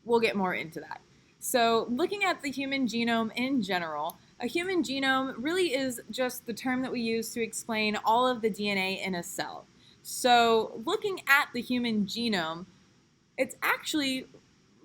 we'll get more into that. So looking at the human genome in general, a human genome really is just the term that we use to explain all of the DNA in a cell. So looking at the human genome, it's actually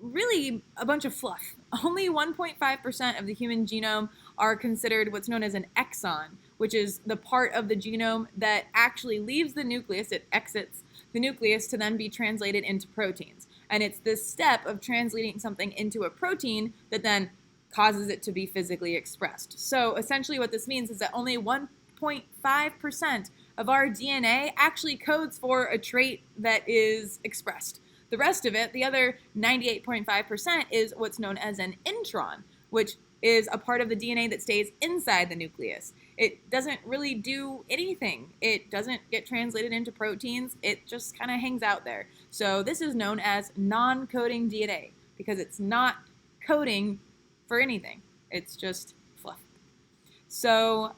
really a bunch of fluff. Only 1.5% of the human genome are considered what's known as an exon, which is the part of the genome that actually leaves the nucleus, it exits the nucleus to then be translated into proteins. And it's this step of translating something into a protein that then causes it to be physically expressed. So essentially what this means is that only 1.5% of our DNA actually codes for a trait that is expressed. The rest of it, the other 98.5%, is what's known as an intron, which is a part of the DNA that stays inside the nucleus. It doesn't really do anything. It doesn't get translated into proteins. It just kind of hangs out there. So this is known as non-coding DNA because it's not coding for anything. It's just fluff. So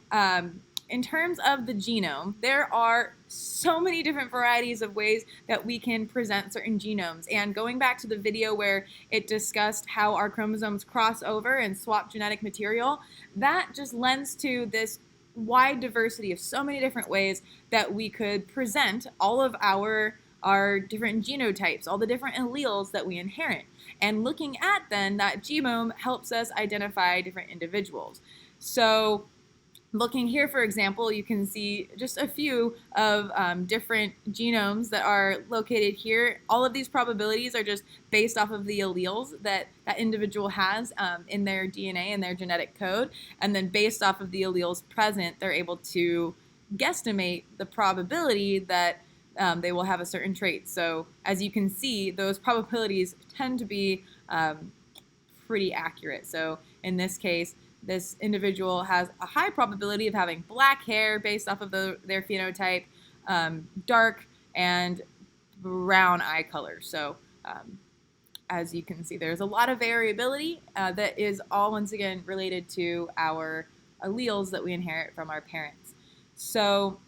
in terms of the genome, there are so many different varieties of ways that we can present certain genomes. And going back to the video where it discussed how our chromosomes cross over and swap genetic material, that just lends to this wide diversity of so many different ways that we could present all of our different genotypes, all the different alleles that we inherit. And looking at then that genome helps us identify different individuals. So looking here, for example, you can see just a few of different genomes that are located here. All of these probabilities are just based off of the alleles that that individual has in their DNA and their genetic code. And then based off of the alleles present, they're able to guesstimate the probability that they will have a certain trait. So as you can see, those probabilities tend to be pretty accurate. So in this case, this individual has a high probability of having black hair based off of their phenotype, dark and brown eye color. So as you can see, there's a lot of variability that is all, once again, related to our alleles that we inherit from our parents. So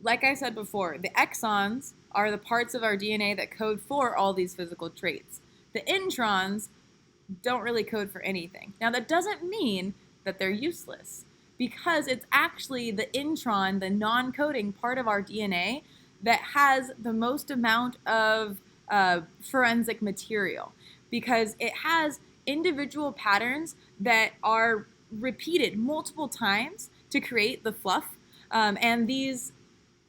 like I said before, the exons are the parts of our DNA that code for all these physical traits. The introns don't really code for anything. Now that doesn't mean that they're useless, because it's actually the intron, the non-coding part of our DNA, that has the most amount of forensic material, because it has individual patterns that are repeated multiple times to create the fluff, and these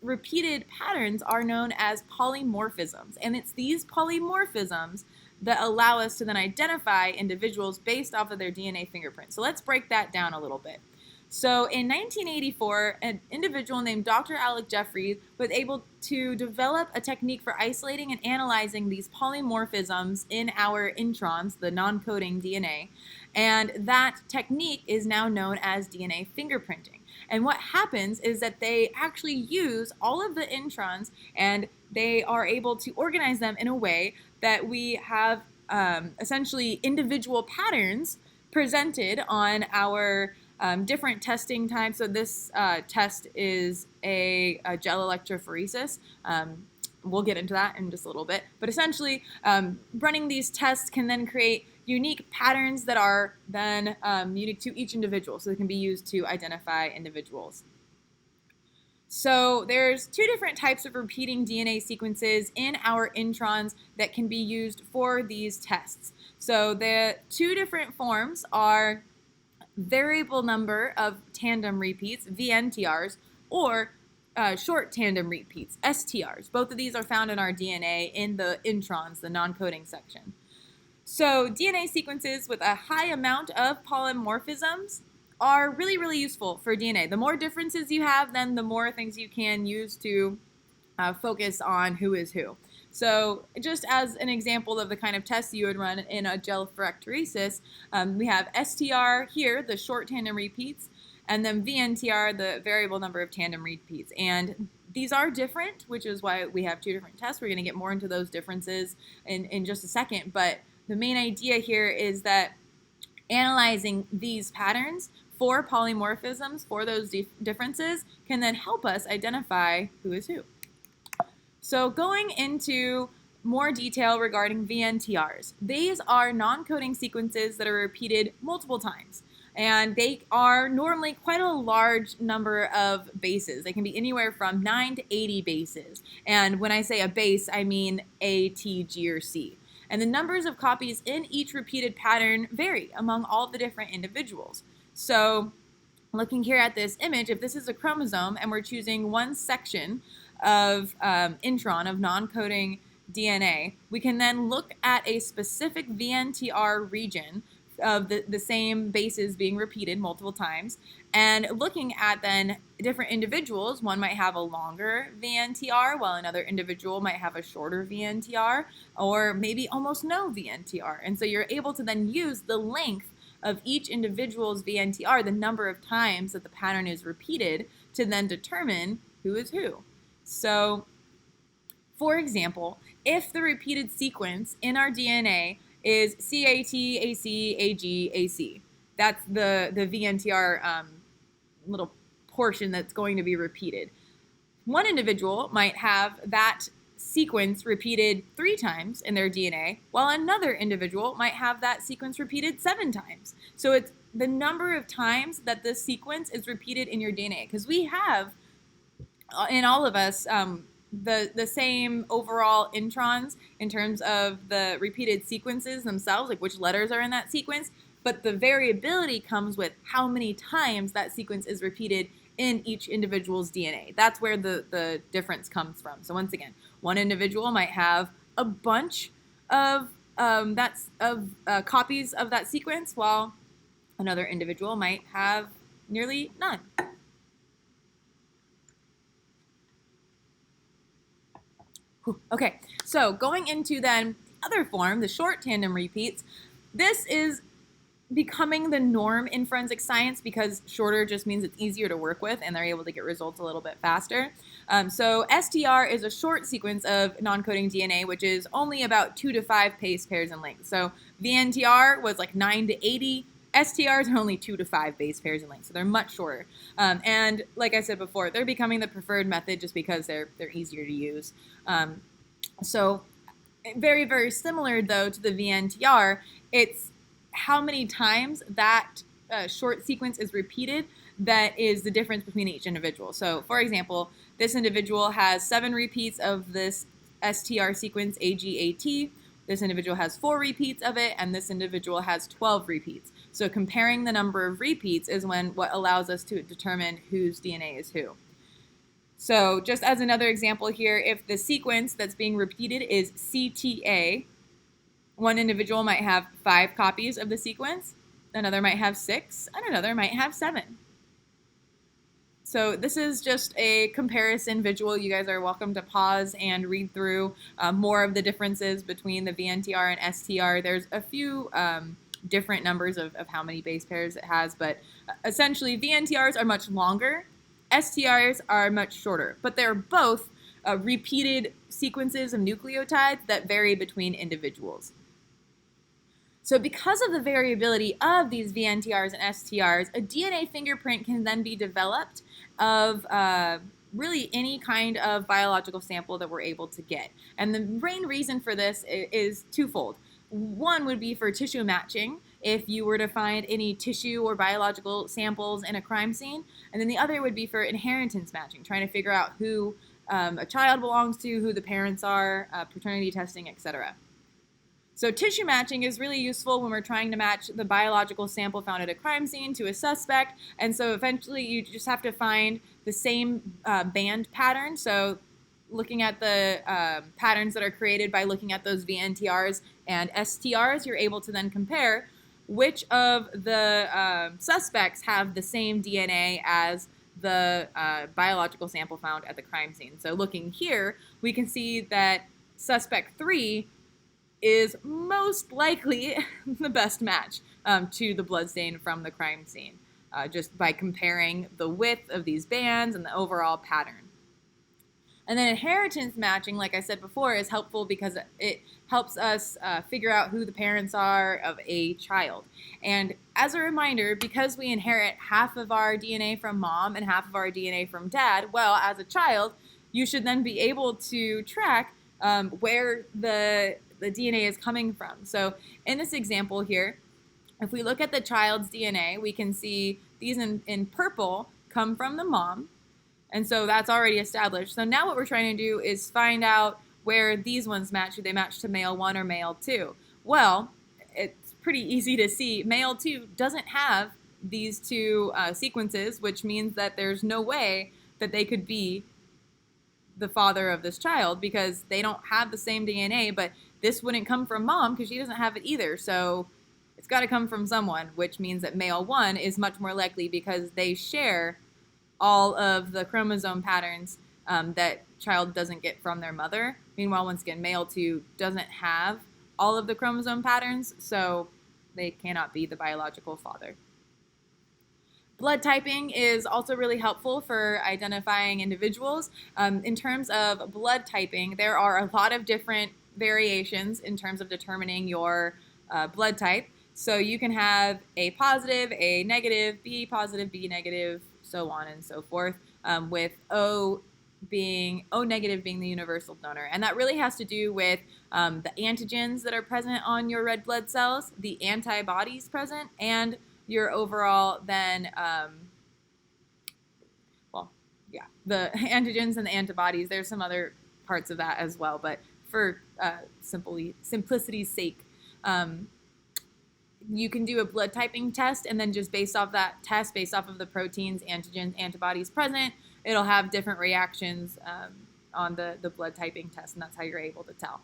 repeated patterns are known as polymorphisms, and it's these polymorphisms that allow us to then identify individuals based off of their DNA fingerprint. So let's break that down a little bit. So in 1984, an individual named Dr. Alec Jeffreys was able to develop a technique for isolating and analyzing these polymorphisms in our introns, the non-coding DNA, and that technique is now known as DNA fingerprinting. And what happens is that they actually use all of the introns and they are able to organize them in a way that we have essentially individual patterns presented on our different testing times. So this test is a gel electrophoresis. We'll get into that in just a little bit. But essentially, running these tests can then create unique patterns that are then unique to each individual. So they can be used to identify individuals. So there's two different types of repeating DNA sequences in our introns that can be used for these tests. So the two different forms are variable number of tandem repeats, VNTRs, or short tandem repeats, STRs. Both of these are found in our DNA in the introns, the non-coding section. So DNA sequences with a high amount of polymorphisms are really, really useful for DNA. The more differences you have, then the more things you can use to focus on who is who. So just as an example of the kind of tests you would run in a gel electrophoresis, we have STR here, the short tandem repeats, and then VNTR, the variable number of tandem repeats. And these are different, which is why we have two different tests. We're going to get more into those differences in just a second. But the main idea here is that analyzing these patterns for polymorphisms, for those differences, can then help us identify who is who. So going into more detail regarding VNTRs, these are non-coding sequences that are repeated multiple times. And they are normally quite a large number of bases. They can be anywhere from 9 to 80 bases. And when I say a base, I mean A, T, G, or C. And the numbers of copies in each repeated pattern vary among all the different individuals. So looking here at this image, if this is a chromosome and we're choosing one section of intron, of non-coding DNA, we can then look at a specific VNTR region of the same bases being repeated multiple times, and looking at then different individuals. One might have a longer VNTR, while another individual might have a shorter VNTR, or maybe almost no VNTR. And so you're able to then use the length of each individual's VNTR, the number of times that the pattern is repeated, to then determine who is who. So, for example, if the repeated sequence in our DNA is CAT, AC, AG, AC, that's the VNTR little portion that's going to be repeated. One individual might have that sequence repeated 3 times in their DNA, while another individual might have that sequence repeated 7 times. So it's the number of times that this sequence is repeated in your DNA, because we have, in all of us, the same overall introns in terms of the repeated sequences themselves, like which letters are in that sequence, but the variability comes with how many times that sequence is repeated in each individual's DNA. That's where the difference comes from. So once again, one individual might have a bunch of copies of that sequence, while another individual might have nearly none. Okay, so going into then the other form, the short tandem repeats, this is becoming the norm in forensic science because shorter just means it's easier to work with and they're able to get results a little bit faster. So STR is a short sequence of non-coding DNA, which is only about 2 to 5 base pairs in length. So VNTR was like 9 to 80. STRs are only 2 to 5 base pairs in length, so they're much shorter. And like I said before, they're becoming the preferred method just because they're easier to use. So very, very similar, though, to the VNTR, it's how many times that short sequence is repeated that is the difference between each individual. So, for example, this individual has 7 repeats of this STR sequence AGAT. This individual has 4 repeats of it, and this individual has 12 repeats. So comparing the number of repeats is what allows us to determine whose DNA is who. So just as another example here, if the sequence that's being repeated is CTA, one individual might have 5 copies of the sequence, another might have 6, and another might have 7. So this is just a comparison visual. You guys are welcome to pause and read through more of the differences between the VNTR and STR. There's a few different numbers of how many base pairs it has, but essentially VNTRs are much longer, STRs are much shorter, but they're both repeated sequences of nucleotides that vary between individuals. So because of the variability of these VNTRs and STRs, a DNA fingerprint can then be developed of really any kind of biological sample that we're able to get. And the main reason for this is twofold. One would be for tissue matching, if you were to find any tissue or biological samples in a crime scene. And then the other would be for inheritance matching, trying to figure out who a child belongs to, who the parents are, paternity testing, etc. So tissue matching is really useful when we're trying to match the biological sample found at a crime scene to a suspect. And so eventually you just have to find the same band pattern. So looking at the patterns that are created by looking at those VNTRs and STRs, you're able to then compare which of the suspects have the same DNA as the biological sample found at the crime scene. So looking here, we can see that suspect 3 is most likely the best match to the bloodstain from the crime scene, just by comparing the width of these bands and the overall pattern. And then inheritance matching, like I said before, is helpful because it helps us figure out who the parents are of a child. And as a reminder, because we inherit half of our DNA from mom and half of our DNA from dad, well, as a child, you should then be able to track where the DNA is coming from. So in this example here, if we look at the child's DNA, we can see these in purple come from the mom. And so that's already established. So now what we're trying to do is find out where these ones match. Do they match to male 1 or male 2? Well, it's pretty easy to see. Male 2 doesn't have these 2 sequences, which means that there's no way that they could be the father of this child because they don't have the same DNA, but this wouldn't come from mom because she doesn't have it either. So it's got to come from someone, which means that male 1 is much more likely because they share all of the chromosome patterns that child doesn't get from their mother. Meanwhile, once again, male 2 doesn't have all of the chromosome patterns, so they cannot be the biological father. Blood typing is also really helpful for identifying individuals. In terms of blood typing, there are a lot of different variations in terms of determining your blood type. So you can have A positive, A negative, B positive, B negative, so on and so forth, with O negative being the universal donor. And that really has to do with the antigens that are present on your red blood cells, the antibodies present, and your overall then, the antigens and the antibodies. There's some other parts of that as well, but for simplicity's sake, you can do a blood typing test, and then just based off that test, based off of the proteins, antigens, antibodies present, it'll have different reactions on the blood typing test, and that's how you're able to tell.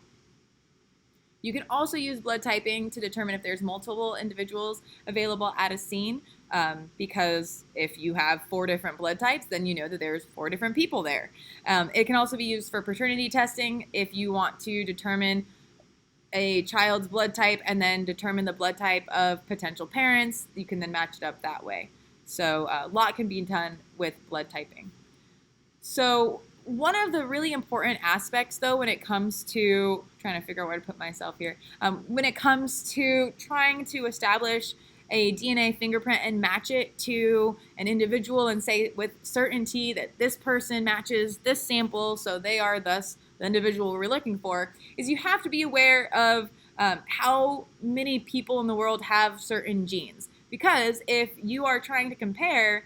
You can also use blood typing to determine if there's multiple individuals available at a scene, because if you have 4 different blood types, then you know that there's 4 different people there. It can also be used for paternity testing if you want to determine a child's blood type and then determine the blood type of potential parents. You can then match it up that way. So a lot can be done with blood typing. So one of the really important aspects, though, when it comes to trying to figure out where to put myself here, when it comes to trying to establish a DNA fingerprint and match it to an individual and say with certainty that this person matches this sample, so they are thus the individual we're looking for, is you have to be aware of how many people in the world have certain genes. Because if you are trying to compare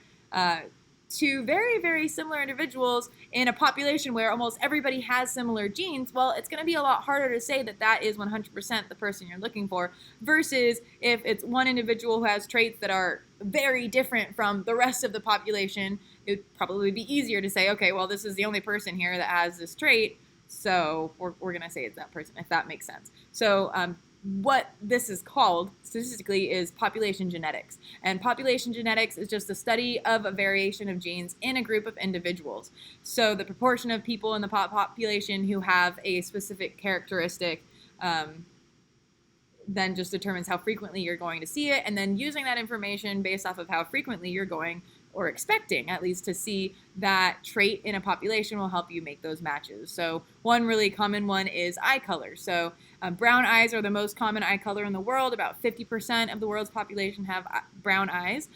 to very, very similar individuals in a population where almost everybody has similar genes, well, it's going to be a lot harder to say that that is 100% the person you're looking for, versus if it's one individual who has traits that are very different from the rest of the population, it would probably be easier to say, okay, well, this is the only person here that has this trait, so we're going to say it's that person, if that makes sense. So what this is called statistically is population genetics. And population genetics is just the study of a variation of genes in a group of individuals. So the proportion of people in the population who have a specific characteristic then just determines how frequently you're going to see it, and then using that information based off of how frequently you're going, or expecting at least, to see that trait in a population will help you make those matches. So one really common one is eye color. So brown eyes are the most common eye color in the world. About 50% of the world's population have brown eyes.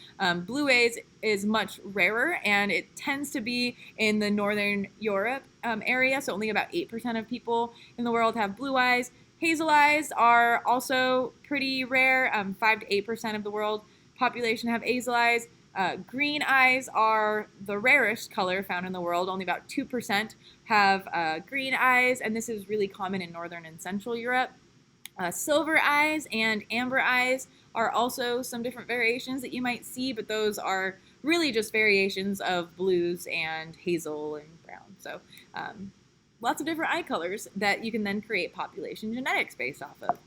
Blue eyes is much rarer, and it tends to be in the Northern Europe area, so only about 8% of people in the world have blue eyes. Hazel eyes are also pretty rare. 5 to 8% of the world population have hazel eyes. Green eyes are the rarest color found in the world. Only about 2% have green eyes, and this is really common in Northern and Central Europe. Silver eyes and amber eyes are also some different variations that you might see, but those are really just variations of blues and hazel and brown. So lots of different eye colors that you can then create population genetics based off of.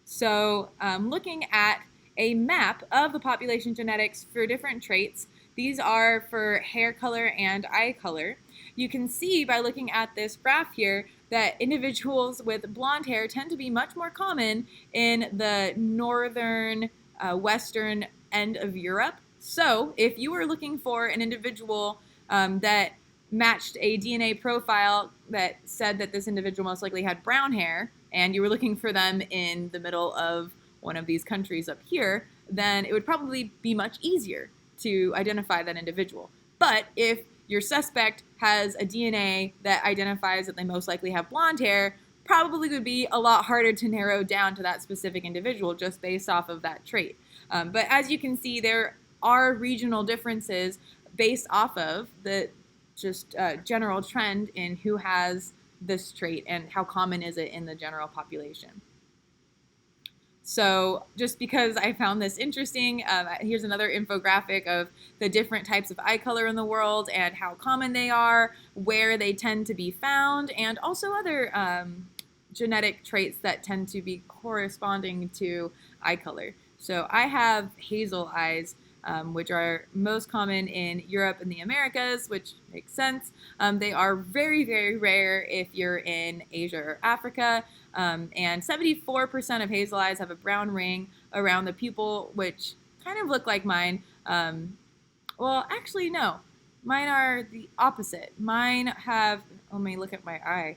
So looking at a map of the population genetics for different traits, these are for hair color and eye color. You can see by looking at this graph here that individuals with blonde hair tend to be much more common in the northern, western end of Europe. So if you were looking for an individual that matched a DNA profile that said that this individual most likely had brown hair, and you were looking for them in the middle of one of these countries up here, then it would probably be much easier to identify that individual. But if your suspect has a DNA that identifies that they most likely have blonde hair, probably would be a lot harder to narrow down to that specific individual just based off of that trait. But as you can see, there are regional differences based off of the just general trend in who has this trait and how common is it in the general population. So just because I found this interesting, here's another infographic of the different types of eye color in the world and how common they are, where they tend to be found, and also other genetic traits that tend to be corresponding to eye color. So I have hazel eyes, which are most common in Europe and the Americas, which makes sense. They are very, very rare if you're in Asia or Africa. And 74% of hazel eyes have a brown ring around the pupil, which kind of look like mine. Well, actually, no. Mine are the opposite. Mine have, let me look at my eye.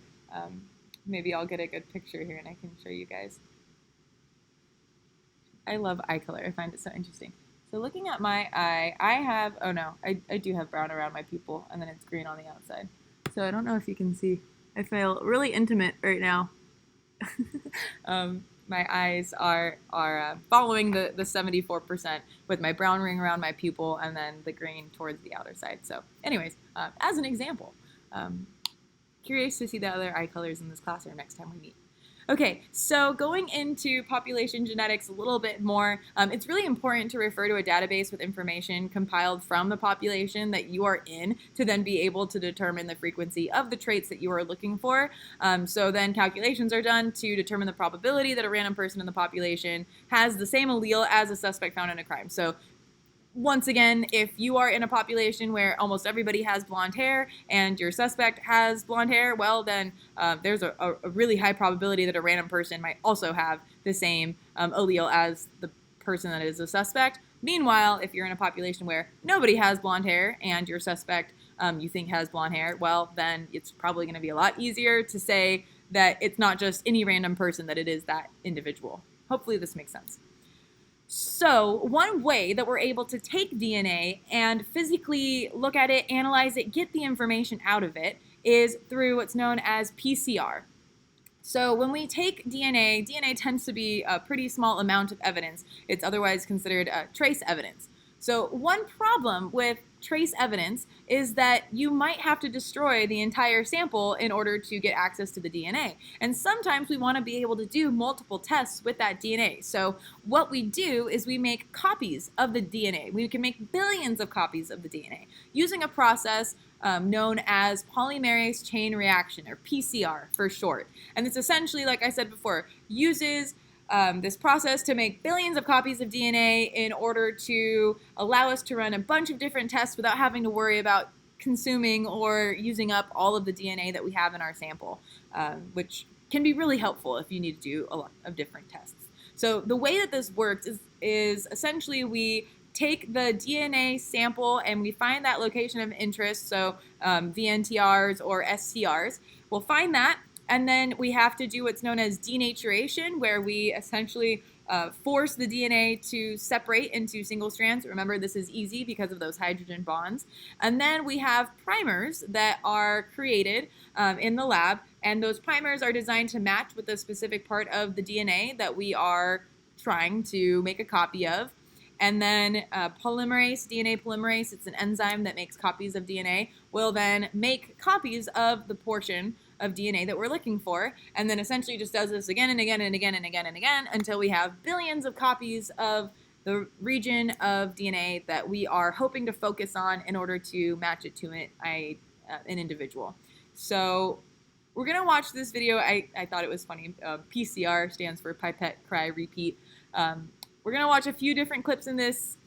Maybe I'll get a good picture here and I can show you guys. I love eye color. I find it so interesting. So looking at my eye, I have, oh no, I do have brown around my pupil, and then it's green on the outside. So I don't know if you can see. I feel really intimate right now. My eyes are following the 74% with my brown ring around my pupil and then the green towards the outer side. So anyways, as an example, curious to see the other eye colors in this classroom next time we meet. Okay, so going into population genetics a little bit more, it's really important to refer to a database with information compiled from the population that you are in to then be able to determine the frequency of the traits that you are looking for. So then calculations are done to determine the probability that a random person in the population has the same allele as a suspect found in a crime. So once again, if you are in a population where almost everybody has blonde hair and your suspect has blonde hair, well then there's a really high probability that a random person might also have the same allele as the person that is a suspect. Meanwhile, if you're in a population where nobody has blonde hair and your suspect you think has blonde hair, well then it's probably going to be a lot easier to say that it's not just any random person, that it is that individual. Hopefully this makes sense. So one way that we're able to take DNA and physically look at it, analyze it, get the information out of it is through what's known as PCR. So when we take DNA, DNA tends to be a pretty small amount of evidence. It's otherwise considered trace evidence. So one problem with trace evidence is that you might have to destroy the entire sample in order to get access to the DNA. And sometimes we want to be able to do multiple tests with that DNA. So what we do is we make copies of the DNA. We can make billions of copies of the DNA using a process known as polymerase chain reaction, or PCR for short. And it's essentially, like I said before, uses this process to make billions of copies of DNA in order to allow us to run a bunch of different tests without having to worry about consuming or using up all of the DNA that we have in our sample, which can be really helpful if you need to do a lot of different tests. So the way that this works is essentially we take the DNA sample and we find that location of interest, so VNTRs or SCRs. We'll find that, and then we have to do what's known as denaturation, where we essentially force the DNA to separate into single strands. Remember, this is easy because of those hydrogen bonds. And then we have primers that are created in the lab, and those primers are designed to match with a specific part of the DNA that we are trying to make a copy of. And then polymerase, DNA polymerase, it's an enzyme that makes copies of DNA, will then make copies of the portion of DNA that we're looking for, and then essentially just does this again and again and again and again and again until we have billions of copies of the region of DNA that we are hoping to focus on in order to match it to an individual. So we're going to watch this video. I thought it was funny. PCR stands for pipette, cry, repeat. We're going to watch a few different clips in this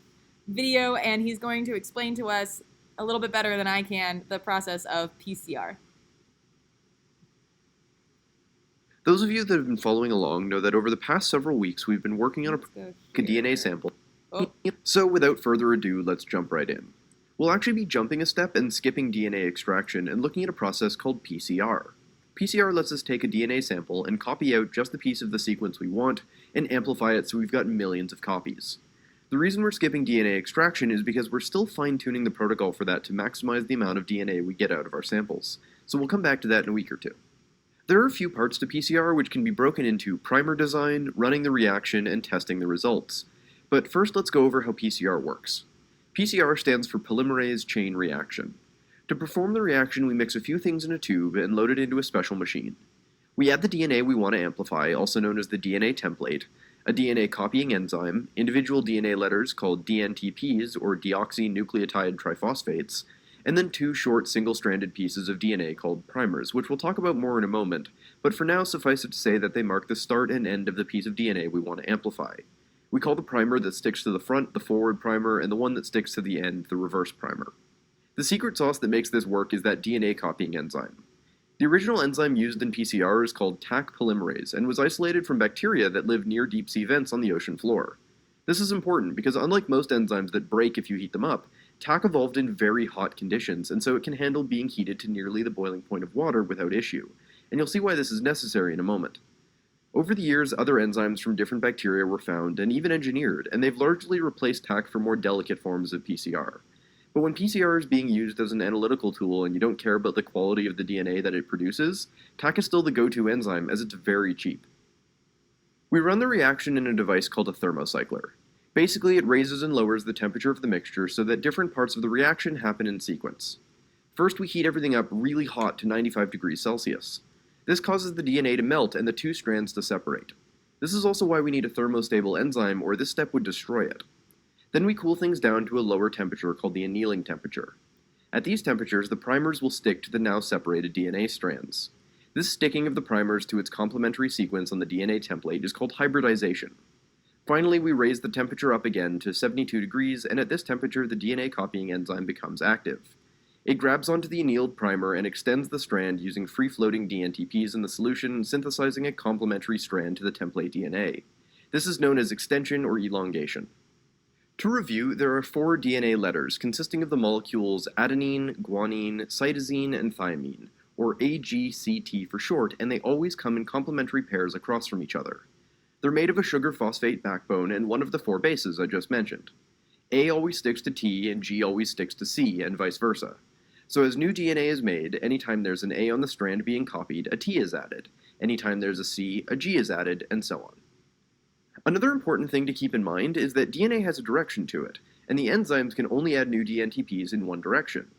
video, and he's going to explain to us a little bit better than I can the process of PCR. Those of you that have been following along know that over the past several weeks we've been working on a DNA sample. Oh. So without further ado, let's jump right in. We'll actually be jumping a step and skipping DNA extraction and looking at a process called PCR. PCR lets us take a DNA sample and copy out just the piece of the sequence we want and amplify it so we've got millions of copies. The reason we're skipping DNA extraction is because we're still fine-tuning the protocol for that to maximize the amount of DNA we get out of our samples, so we'll come back to that in a week or two. There are a few parts to PCR which can be broken into primer design, running the reaction, and testing the results. But first let's go over how PCR works. PCR stands for polymerase chain reaction. To perform the reaction, we mix a few things in a tube and load it into a special machine. We add the DNA we want to amplify, also known as the DNA template, a DNA copying enzyme, individual DNA letters called DNTPs or deoxynucleotide triphosphates, and then 2 short single-stranded pieces of DNA called primers, which we'll talk about more in a moment, but for now suffice it to say that they mark the start and end of the piece of DNA we want to amplify. We call the primer that sticks to the front the forward primer, and the one that sticks to the end the reverse primer. The secret sauce that makes this work is that DNA copying enzyme. The original enzyme used in PCR is called Taq polymerase and was isolated from bacteria that live near deep-sea vents on the ocean floor. This is important because unlike most enzymes that break if you heat them up, Taq evolved in very hot conditions, and so it can handle being heated to nearly the boiling point of water without issue, and you'll see why this is necessary in a moment. Over the years, other enzymes from different bacteria were found and even engineered, and they've largely replaced Taq for more delicate forms of PCR. But when PCR is being used as an analytical tool and you don't care about the quality of the DNA that it produces, Taq is still the go-to enzyme as it's very cheap. We run the reaction in a device called a thermocycler. Basically, it raises and lowers the temperature of the mixture so that different parts of the reaction happen in sequence. First, we heat everything up really hot to 95 degrees Celsius. This causes the DNA to melt and the 2 strands to separate. This is also why we need a thermostable enzyme, or this step would destroy it. Then we cool things down to a lower temperature called the annealing temperature. At these temperatures, the primers will stick to the now separated DNA strands. This sticking of the primers to its complementary sequence on the DNA template is called hybridization. Finally, we raise the temperature up again to 72 degrees, and at this temperature the DNA copying enzyme becomes active. It grabs onto the annealed primer and extends the strand using free-floating DNTPs in the solution, synthesizing a complementary strand to the template DNA. This is known as extension or elongation. To review, there are 4 DNA letters consisting of the molecules adenine, guanine, cytosine, and thymine, or AGCT for short, and they always come in complementary pairs across from each other. They're made of a sugar phosphate backbone and one of the 4 bases I just mentioned. A always sticks to T and G always sticks to C, and vice versa. So as new DNA is made, anytime there's an A on the strand being copied, a T is added. Anytime there's a C, a G is added, and so on. Another important thing to keep in mind is that DNA has a direction to it, and the enzymes can only add new DNTPs in one direction.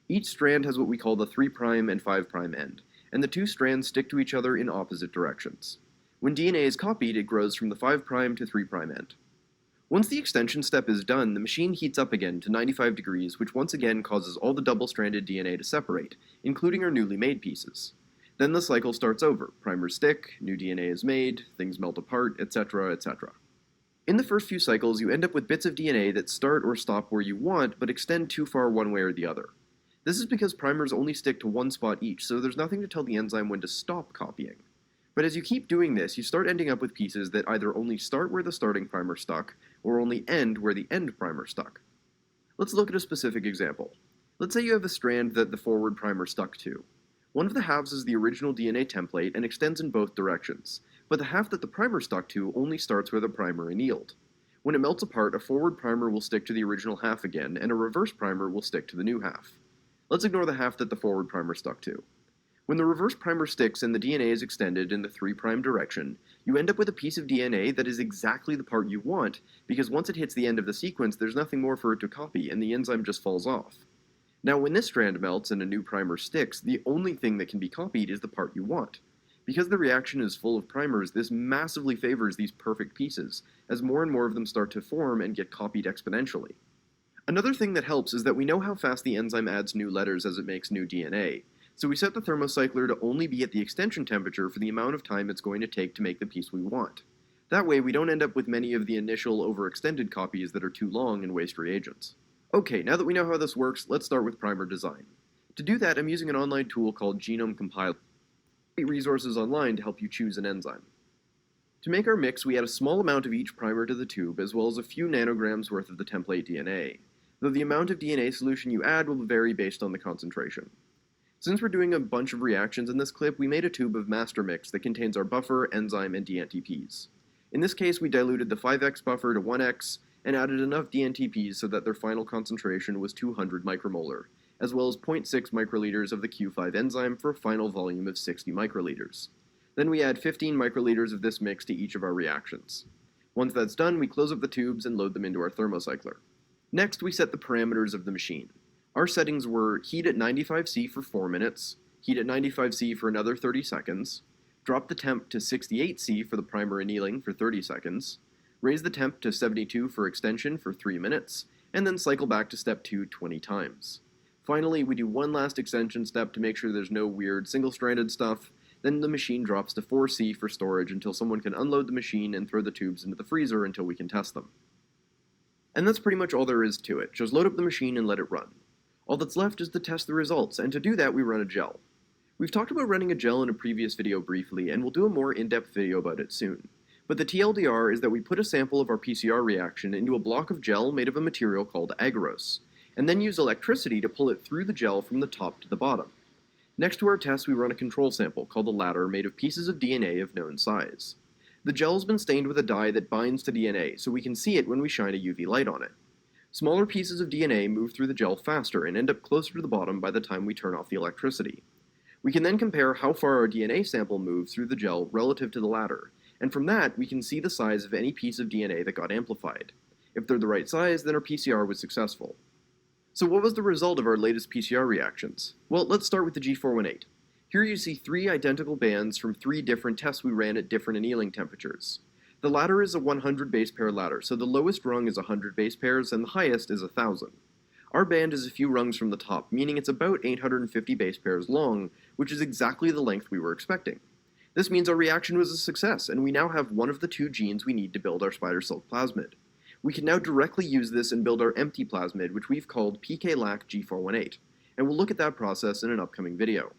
Each strand has what we call the 3' and 5' end, and the 2 strands stick to each other in opposite directions. When DNA is copied, it grows from the 5' to 3' end. Once the extension step is done, the machine heats up again to 95 degrees, which once again causes all the double-stranded DNA to separate, including our newly made pieces. Then the cycle starts over. Primers stick, new DNA is made, things melt apart, etc., etc. In the first few cycles, you end up with bits of DNA that start or stop where you want, but extend too far one way or the other. This is because primers only stick to one spot each, so there's nothing to tell the enzyme when to stop copying. But as you keep doing this, you start ending up with pieces that either only start where the starting primer stuck, or only end where the end primer stuck. Let's look at a specific example. Let's say you have a strand that the forward primer stuck to. One of the halves is the original DNA template and extends in both directions, but the half that the primer stuck to only starts where the primer annealed. When it melts apart, a forward primer will stick to the original half again, and a reverse primer will stick to the new half. Let's ignore the half that the forward primer stuck to. When the reverse primer sticks and the DNA is extended in the 3' direction, you end up with a piece of DNA that is exactly the part you want, because once it hits the end of the sequence, there's nothing more for it to copy, and the enzyme just falls off. Now, when this strand melts and a new primer sticks, the only thing that can be copied is the part you want. Because the reaction is full of primers, this massively favors these perfect pieces, as more and more of them start to form and get copied exponentially. Another thing that helps is that we know how fast the enzyme adds new letters as it makes new DNA, so we set the thermocycler to only be at the extension temperature for the amount of time it's going to take to make the piece we want. That way, we don't end up with many of the initial overextended copies that are too long and waste reagents. Okay, now that we know how this works, let's start with primer design. To do that, I'm using an online tool called Genome Compiler. Great resources online to help you choose an enzyme. To make our mix, we add a small amount of each primer to the tube, as well as a few nanograms worth of the template DNA, though the amount of DNA solution you add will vary based on the concentration. Since we're doing a bunch of reactions in this clip, we made a tube of master mix that contains our buffer, enzyme, and DNTPs. In this case, we diluted the 5x buffer to 1x, and added enough DNTPs so that their final concentration was 200 micromolar, as well as 0.6 microliters of the Q5 enzyme for a final volume of 60 microliters. Then we add 15 microliters of this mix to each of our reactions. Once that's done, we close up the tubes and load them into our thermocycler. Next, we set the parameters of the machine. Our settings were heat at 95°C for 4 minutes, heat at 95°C for another 30 seconds, drop the temp to 68°C for the primer annealing for 30 seconds, raise the temp to 72 for extension for 3 minutes, and then cycle back to step 2 20 times. Finally, we do one last extension step to make sure there's no weird single-stranded stuff, then the machine drops to 4°C for storage until someone can unload the machine and throw the tubes into the freezer until we can test them. And that's pretty much all there is to it. Just load up the machine and let it run. All that's left is to test the results, and to do that we run a gel. We've talked about running a gel in a previous video briefly, and we'll do a more in-depth video about it soon. But the TLDR is that we put a sample of our PCR reaction into a block of gel made of a material called agarose, and then use electricity to pull it through the gel from the top to the bottom. Next to our test, we run a control sample called the ladder made of pieces of DNA of known size. The gel has been stained with a dye that binds to DNA, so we can see it when we shine a UV light on it. Smaller pieces of DNA move through the gel faster and end up closer to the bottom by the time we turn off the electricity. We can then compare how far our DNA sample moves through the gel relative to the ladder, and from that we can see the size of any piece of DNA that got amplified. If they're the right size, then our PCR was successful. So what was the result of our latest PCR reactions? Well, let's start with the G418. Here you see 3 identical bands from 3 different tests we ran at different annealing temperatures. The ladder is a 100 base pair ladder, so the lowest rung is 100 base pairs and the highest is 1,000. Our band is a few rungs from the top, meaning it's about 850 base pairs long, which is exactly the length we were expecting. This means our reaction was a success, and we now have one of the 2 genes we need to build our spider silk plasmid. We can now directly use this and build our empty plasmid, which we've called PK-LAC G418, and we'll look at that process in an upcoming video.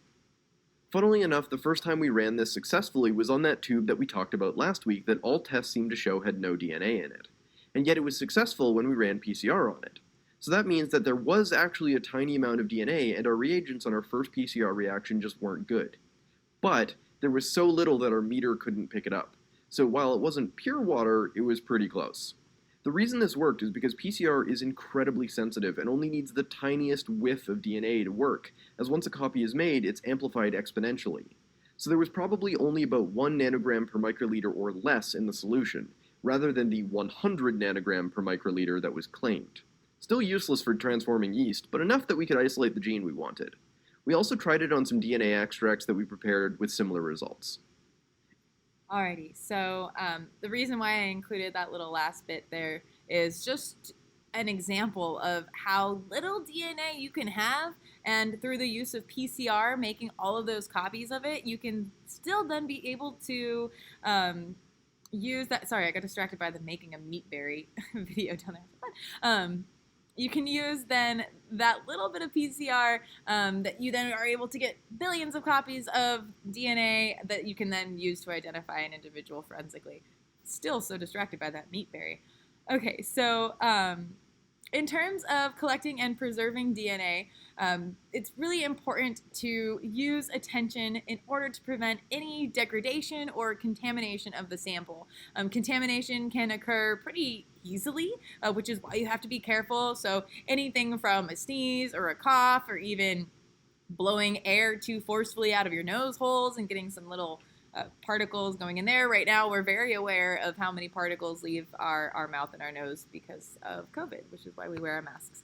Funnily enough, the first time we ran this successfully was on that tube that we talked about last week that all tests seemed to show had no DNA in it, and yet it was successful when we ran PCR on it. So that means that there was actually a tiny amount of DNA, and our reagents on our first PCR reaction just weren't good. But there was so little that our meter couldn't pick it up. So while it wasn't pure water, it was pretty close. The reason this worked is because PCR is incredibly sensitive and only needs the tiniest whiff of DNA to work, as once a copy is made, it's amplified exponentially. So there was probably only about 1 nanogram per microliter or less in the solution, rather than the 100 nanogram per microliter that was claimed. Still useless for transforming yeast, but enough that we could isolate the gene we wanted. We also tried it on some DNA extracts that we prepared with similar results. Alrighty, so the reason why I included that little last bit there is just an example of how little DNA you can have, and through the use of PCR, making all of those copies of it, you can still then be able to use that. Sorry, I got distracted by the making a meatberry video down there. You can use then that little bit of PCR that you then are able to get billions of copies of DNA that you can then use to identify an individual forensically. Still so distracted by that meatberry. Okay, so in terms of collecting and preserving DNA, it's really important to use attention in order to prevent any degradation or contamination of the sample. Contamination can occur pretty easily, which is why you have to be careful. So anything from a sneeze or a cough or even blowing air too forcefully out of your nose holes and getting some little particles going in there. Right now, we're very aware of how many particles leave our mouth and our nose because of COVID, which is why we wear our masks.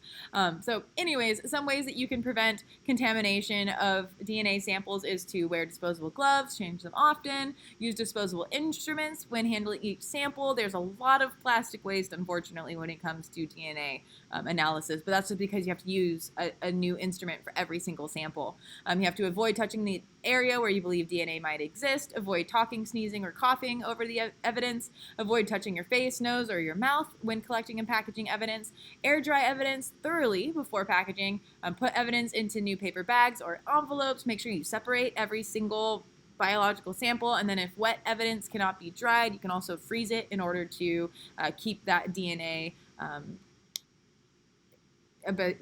So anyways, some ways that you can prevent contamination of DNA samples is to wear disposable gloves, change them often, use disposable instruments when handling each sample. There's a lot of plastic waste, unfortunately, when it comes to DNA analysis, but that's just because you have to use a new instrument for every single sample. You have to avoid touching the area where you believe DNA might exist, avoid talking, sneezing, or coughing over the evidence, avoid touching your face, nose, or your mouth when collecting and packaging evidence, air dry evidence thoroughly before packaging, put evidence into new paper bags or envelopes, make sure you separate every single biological sample, and then if wet evidence cannot be dried, you can also freeze it in order to keep that DNA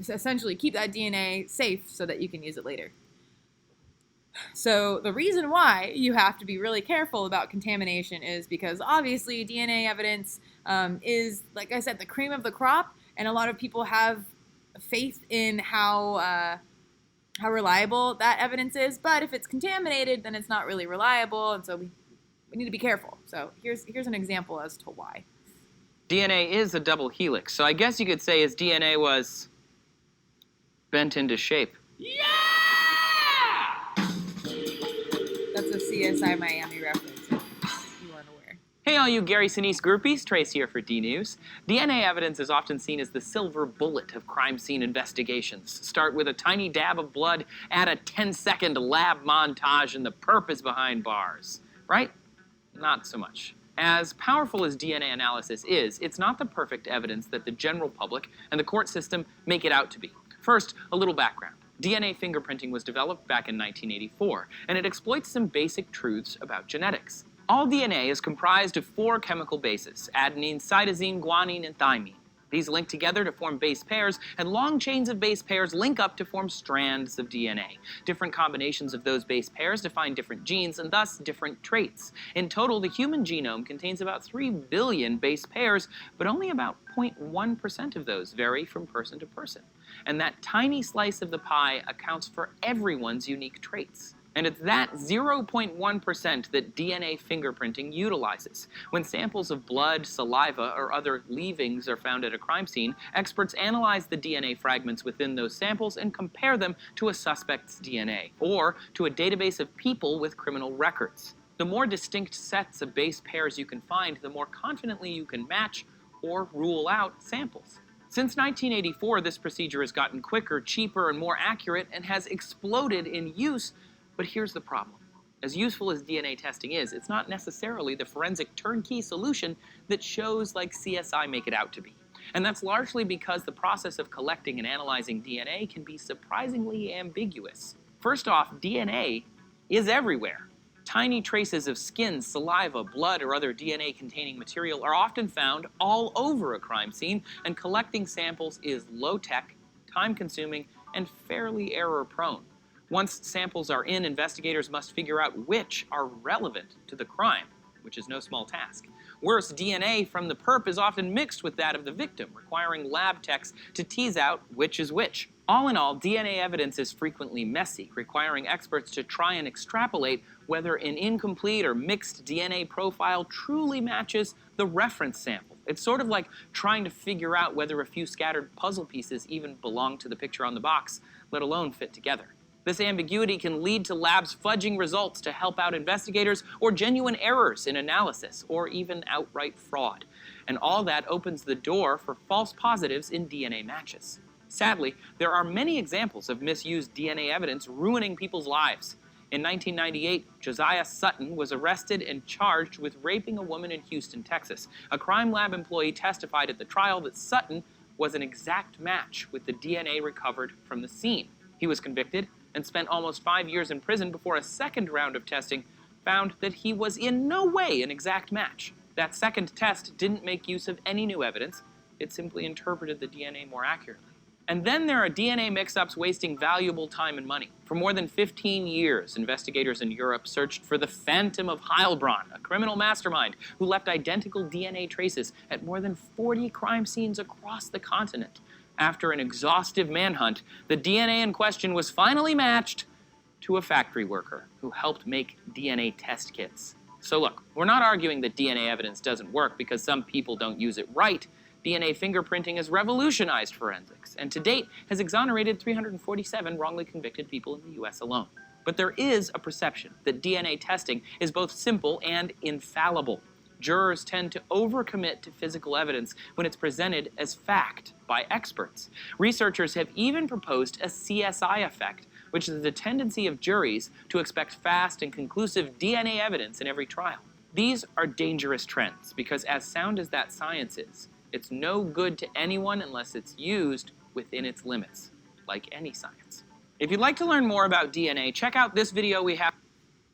essentially keep that DNA safe so that you can use it later. So the reason why you have to be really careful about contamination is because obviously DNA evidence is, like I said, the cream of the crop, and a lot of people have faith in how reliable that evidence is. But if it's contaminated, then it's not really reliable, and so we need to be careful. So here's an example as to why. DNA is a double helix, so I guess you could say his DNA was bent into shape. That's a CSI Miami reference if you weren't aware. Hey all you Gary Sinise groupies, Trace here for D-News. DNA evidence is often seen as the silver bullet of crime scene investigations. Start with a tiny dab of blood, add a 10-second lab montage, and the perp is behind bars. Right? Not so much. As powerful as DNA analysis is, it's not the perfect evidence that the general public and the court system make it out to be. First, a little background. DNA fingerprinting was developed back in 1984, and it exploits some basic truths about genetics. All DNA is comprised of 4 chemical bases: adenine, cytosine, guanine, and thymine. These link together to form base pairs, and long chains of base pairs link up to form strands of DNA. Different combinations of those base pairs define different genes, and thus different traits. In total, the human genome contains about 3 billion base pairs, but only about 0.1% of those vary from person to person. And that tiny slice of the pie accounts for everyone's unique traits. And it's that 0.1% that DNA fingerprinting utilizes. When samples of blood, saliva, or other leavings are found at a crime scene, experts analyze the DNA fragments within those samples and compare them to a suspect's DNA, or to a database of people with criminal records. The more distinct sets of base pairs you can find, the more confidently you can match or rule out samples. Since 1984, this procedure has gotten quicker, cheaper, and more accurate, and has exploded in use. But here's the problem. As useful as DNA testing is, it's not necessarily the forensic turnkey solution that shows like CSI make it out to be. And that's largely because the process of collecting and analyzing DNA can be surprisingly ambiguous. First off, DNA is everywhere. Tiny traces of skin, saliva, blood, or other DNA-containing material are often found all over a crime scene, and collecting samples is low-tech, time-consuming, and fairly error-prone. Once samples are in, investigators must figure out which are relevant to the crime, which is no small task. Worse, DNA from the perp is often mixed with that of the victim, requiring lab techs to tease out which is which. All in all, DNA evidence is frequently messy, requiring experts to try and extrapolate whether an incomplete or mixed DNA profile truly matches the reference sample. It's sort of like trying to figure out whether a few scattered puzzle pieces even belong to the picture on the box, let alone fit together. This ambiguity can lead to labs fudging results to help out investigators, or genuine errors in analysis, or even outright fraud. And all that opens the door for false positives in DNA matches. Sadly, there are many examples of misused DNA evidence ruining people's lives. In 1998, Josiah Sutton was arrested and charged with raping a woman in Houston, Texas. A crime lab employee testified at the trial that Sutton was an exact match with the DNA recovered from the scene. He was convicted and spent almost 5 years in prison before a second round of testing found that he was in no way an exact match. That second test didn't make use of any new evidence. It simply interpreted the DNA more accurately. And then there are DNA mix-ups wasting valuable time and money. For more than 15 years, investigators in Europe searched for the Phantom of Heilbronn, a criminal mastermind who left identical DNA traces at more than 40 crime scenes across the continent. After an exhaustive manhunt, the DNA in question was finally matched to a factory worker who helped make DNA test kits. So look, we're not arguing that DNA evidence doesn't work because some people don't use it right. DNA fingerprinting has revolutionized forensics, and to date has exonerated 347 wrongly convicted people in the US alone. But there is a perception that DNA testing is both simple and infallible. Jurors tend to overcommit to physical evidence when it's presented as fact by experts. Researchers have even proposed a CSI effect, which is the tendency of juries to expect fast and conclusive DNA evidence in every trial. These are dangerous trends because, as sound as that science is, it's no good to anyone unless it's used within its limits, like any science. If you'd like to learn more about DNA, check out this video we have.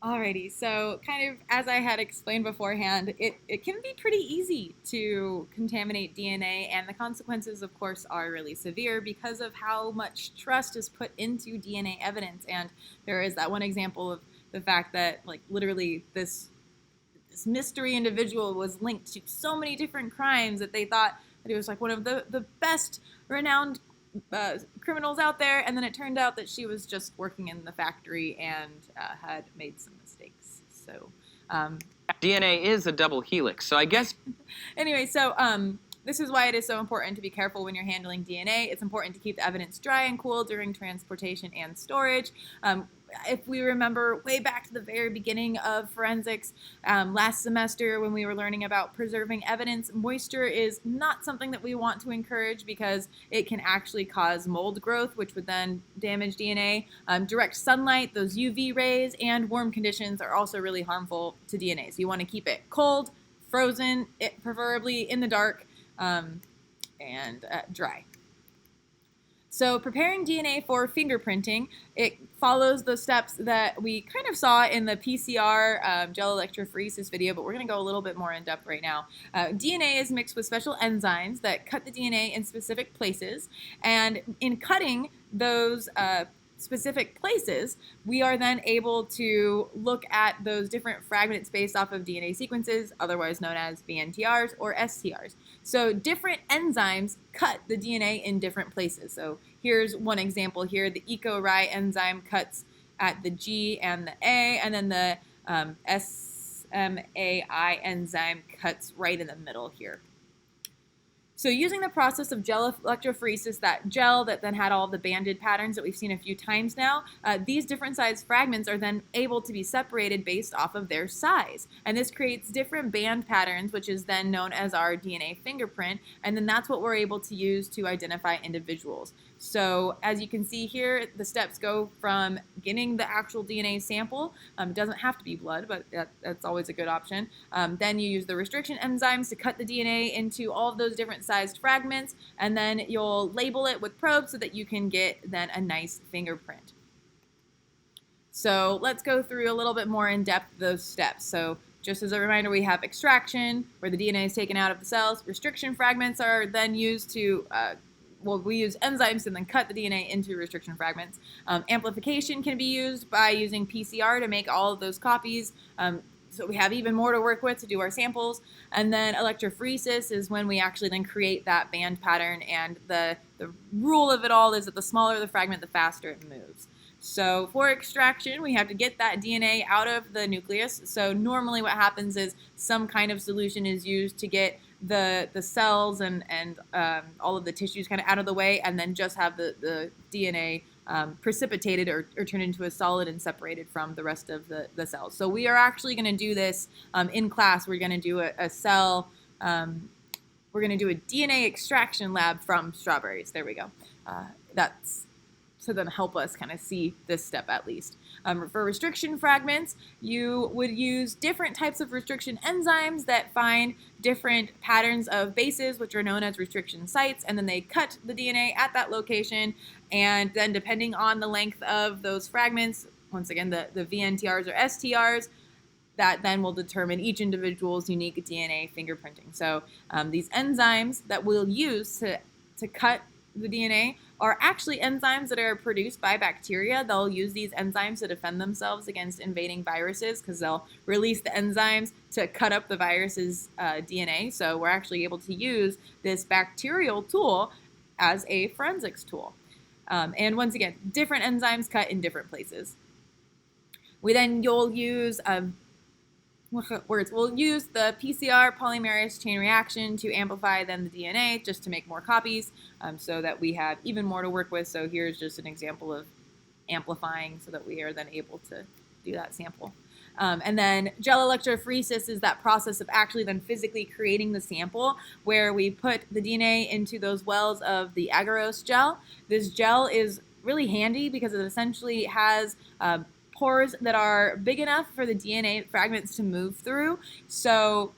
Alrighty, so kind of as I had explained beforehand, it can be pretty easy to contaminate DNA, and the consequences, of course, are really severe because of how much trust is put into DNA evidence. And there is that one example of the fact that, like, literally this mystery individual was linked to so many different crimes that they thought that he was like one of the best renowned criminals out there, and then it turned out that she was just working in the factory and had made some mistakes. So DNA is a double helix, so I guess... Anyway, so This is why it is so important to be careful when you're handling DNA. It's important to keep the evidence dry and cool during transportation and storage. If we remember way back to the very beginning of forensics, last semester when we were learning about preserving evidence, moisture is not something that we want to encourage because it can actually cause mold growth, which would then damage DNA. Direct sunlight, those UV rays, and warm conditions are also really harmful to DNA. So you want to keep it cold, frozen, preferably in the dark, and dry. So preparing DNA for fingerprinting, it follows the steps that we kind of saw in the PCR gel electrophoresis video, but we're going to go a little bit more in depth right now. DNA is mixed with special enzymes that cut the DNA in specific places, and in cutting those specific places, we are then able to look at those different fragments based off of DNA sequences, otherwise known as VNTRs or STRs. So different enzymes cut the DNA in different places. So here's one example here. The EcoRI enzyme cuts at the G and the A, and then the SMAI enzyme cuts right in the middle here. So using the process of gel electrophoresis, that gel that then had all the banded patterns that we've seen a few times now, these different size fragments are then able to be separated based off of their size. And this creates different band patterns, which is then known as our DNA fingerprint, and then that's what we're able to use to identify individuals. So as you can see here, the steps go from getting the actual DNA sample. It doesn't have to be blood, but that's always a good option. Then you use the restriction enzymes to cut the DNA into all of those different sized fragments, and then you'll label it with probes so that you can get then a nice fingerprint. So let's go through a little bit more in depth those steps. So just as a reminder, we have extraction, where the DNA is taken out of the cells. Restriction fragments are then used to we use enzymes to then cut the DNA into restriction fragments. Amplification can be used by using PCR to make all of those copies, so we have even more to work with to do our samples. And then electrophoresis is when we actually then create that band pattern, and the rule of it all is that the smaller the fragment, the faster it moves. So for extraction, we have to get that DNA out of the nucleus. So normally what happens is some kind of solution is used to get the cells and all of the tissues kind of out of the way, and then just have the DNA precipitated or turned into a solid and separated from the rest of the cells. So we are actually going to do this in class. We're going to do a cell, we're going to do a DNA extraction lab from strawberries. There we go. That's to then help us kind of see this step at least. For restriction fragments, you would use different types of restriction enzymes that find different patterns of bases, which are known as restriction sites, and then they cut the DNA at that location, and then depending on the length of those fragments, once again, the VNTRs or STRs, that then will determine each individual's unique DNA fingerprinting. So these enzymes that we'll use to cut the DNA are actually enzymes that are produced by bacteria. They'll use these enzymes to defend themselves against invading viruses because they'll release the enzymes to cut up the virus's DNA. So we're actually able to use this bacterial tool as a forensics tool. And once again, different enzymes cut in different places. You'll use we'll use the PCR polymerase chain reaction to amplify then the DNA just to make more copies so that we have even more to work with. So here's just an example of amplifying so that we are then able to do that sample. And then gel electrophoresis is that process of actually then physically creating the sample where we put the DNA into those wells of the agarose gel. This gel is really handy because it essentially has pores that are big enough for the DNA fragments to move through. So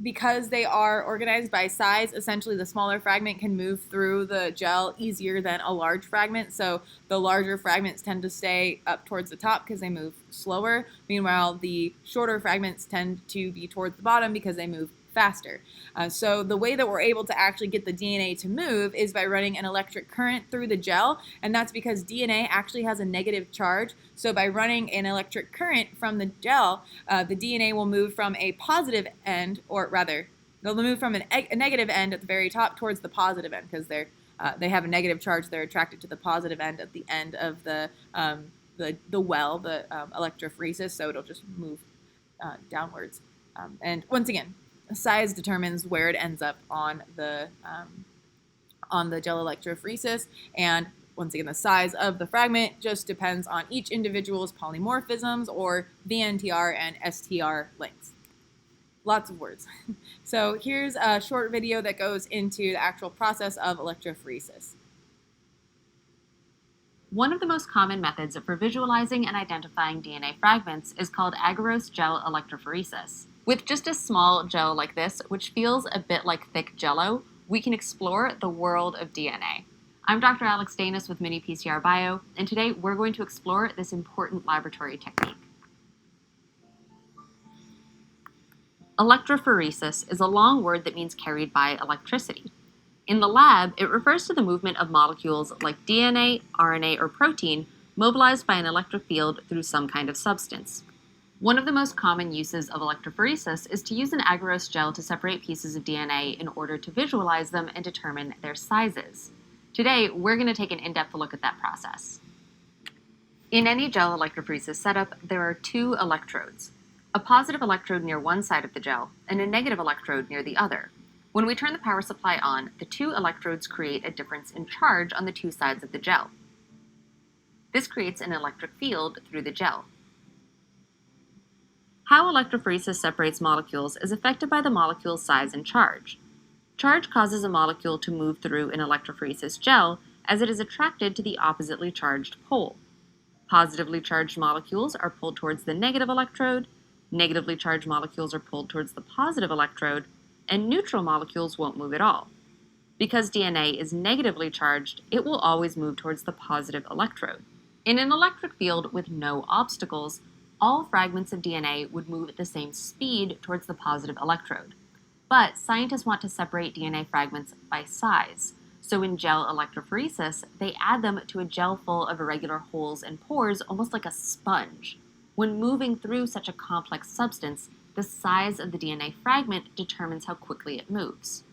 because they are organized by size, essentially the smaller fragment can move through the gel easier than a large fragment. So the larger fragments tend to stay up towards the top because they move slower. Meanwhile, the shorter fragments tend to be towards the bottom because they move faster. So the way that we're able to actually get the DNA to move is by running an electric current through the gel, and that's because DNA actually has a negative charge. So by running an electric current from the gel, the DNA will move from a positive end, or rather, they'll move from a negative end at the very top towards the positive end because they have a negative charge. They're attracted to the positive end at the end of the well, the electrophoresis, so it'll just move downwards. And once again, size determines where it ends up on the gel electrophoresis, and once again, the size of the fragment just depends on each individual's polymorphisms or VNTR and STR lengths. Lots of words. So here's a short video that goes into the actual process of electrophoresis. One of the most common methods for visualizing and identifying DNA fragments is called agarose gel electrophoresis. With just a small gel like this, which feels a bit like thick jello, we can explore the world of DNA. I'm Dr. Alex Danis with Mini PCR Bio, and today we're going to explore this important laboratory technique. Electrophoresis is a long word that means carried by electricity. In the lab, it refers to the movement of molecules like DNA, RNA, or protein mobilized by an electric field through some kind of substance. One of the most common uses of electrophoresis is to use an agarose gel to separate pieces of DNA in order to visualize them and determine their sizes. Today, we're going to take an in-depth look at that process. In any gel electrophoresis setup, there are two electrodes, a positive electrode near one side of the gel and a negative electrode near the other. When we turn the power supply on, the two electrodes create a difference in charge on the two sides of the gel. This creates an electric field through the gel. How electrophoresis separates molecules is affected by the molecule's size and charge. Charge causes a molecule to move through an electrophoresis gel as it is attracted to the oppositely charged pole. Positively charged molecules are pulled towards the negative electrode, negatively charged molecules are pulled towards the positive electrode, and neutral molecules won't move at all. Because DNA is negatively charged, it will always move towards the positive electrode. In an electric field with no obstacles, all fragments of DNA would move at the same speed towards the positive electrode. But scientists want to separate DNA fragments by size, so in gel electrophoresis, they add them to a gel full of irregular holes and pores, almost like a sponge. When moving through such a complex substance, the size of the DNA fragment determines how quickly it moves.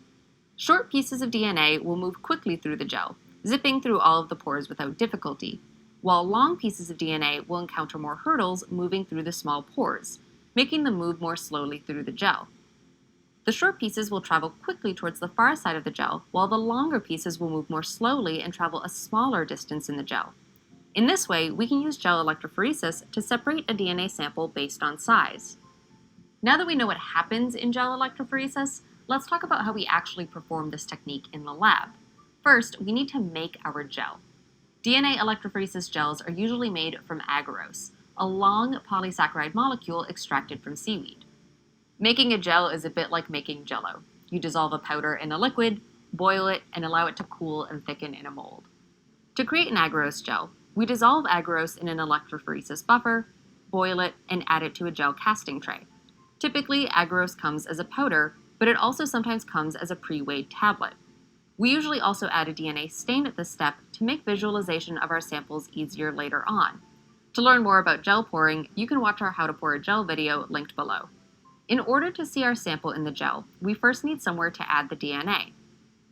Short pieces of DNA will move quickly through the gel, zipping through all of the pores without difficulty, while long pieces of DNA will encounter more hurdles moving through the small pores, making them move more slowly through the gel. The short pieces will travel quickly towards the far side of the gel, while the longer pieces will move more slowly and travel a smaller distance in the gel. In this way, we can use gel electrophoresis to separate a DNA sample based on size. Now that we know what happens in gel electrophoresis, let's talk about how we actually perform this technique in the lab. First, we need to make our gel. DNA electrophoresis gels are usually made from agarose, a long polysaccharide molecule extracted from seaweed. Making a gel is a bit like making jello. You dissolve a powder in a liquid, boil it, and allow it to cool and thicken in a mold. To create an agarose gel, we dissolve agarose in an electrophoresis buffer, boil it, and add it to a gel casting tray. Typically, agarose comes as a powder, but it also sometimes comes as a pre-weighed tablet. We usually also add a DNA stain at this step to make visualization of our samples easier later on. To learn more about gel pouring, you can watch our How to Pour a Gel video linked below. In order to see our sample in the gel, we first need somewhere to add the DNA.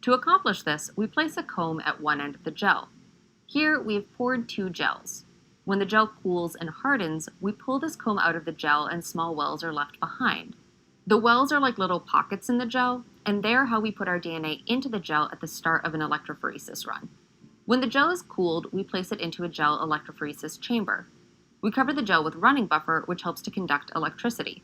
To accomplish this, we place a comb at one end of the gel. Here, we have poured two gels. When the gel cools and hardens, we pull this comb out of the gel and small wells are left behind. The wells are like little pockets in the gel, and they're how we put our DNA into the gel at the start of an electrophoresis run. When the gel is cooled, we place it into a gel electrophoresis chamber. We cover the gel with running buffer, which helps to conduct electricity.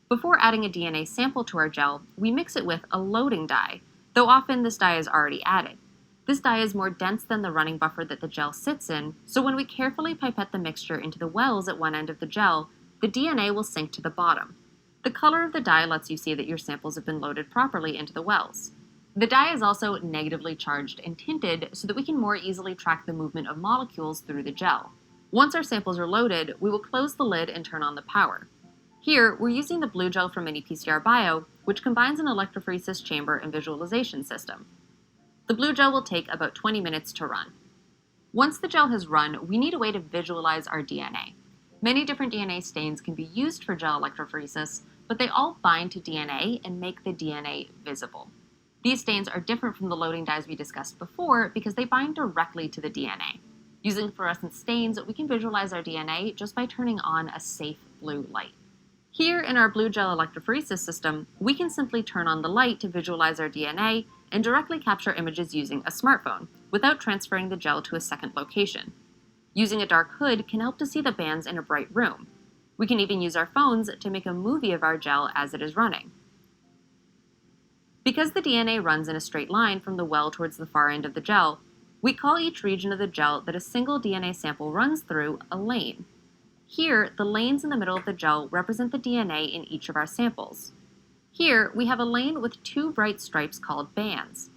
Before adding a DNA sample to our gel, we mix it with a loading dye, though often this dye is already added. This dye is more dense than the running buffer that the gel sits in, so when we carefully pipette the mixture into the wells at one end of the gel, the DNA will sink to the bottom. The color of the dye lets you see that your samples have been loaded properly into the wells. The dye is also negatively charged and tinted so that we can more easily track the movement of molecules through the gel. Once our samples are loaded, we will close the lid and turn on the power. Here, we're using the blue gel from Mini PCR Bio, which combines an electrophoresis chamber and visualization system. The blue gel will take about 20 minutes to run. Once the gel has run, we need a way to visualize our DNA. Many different DNA stains can be used for gel electrophoresis, but they all bind to DNA and make the DNA visible. These stains are different from the loading dyes we discussed before because they bind directly to the DNA. Using fluorescent stains, we can visualize our DNA just by turning on a safe blue light. Here in our blue gel electrophoresis system, we can simply turn on the light to visualize our DNA and directly capture images using a smartphone, without transferring the gel to a second location. Using a dark hood can help to see the bands in a bright room. We can even use our phones to make a movie of our gel as it is running. Because the DNA runs in a straight line from the well towards the far end of the gel, we call each region of the gel that a single DNA sample runs through a lane. Here, the lanes in the middle of the gel represent the DNA in each of our samples. Here, we have a lane with two bright stripes called bands.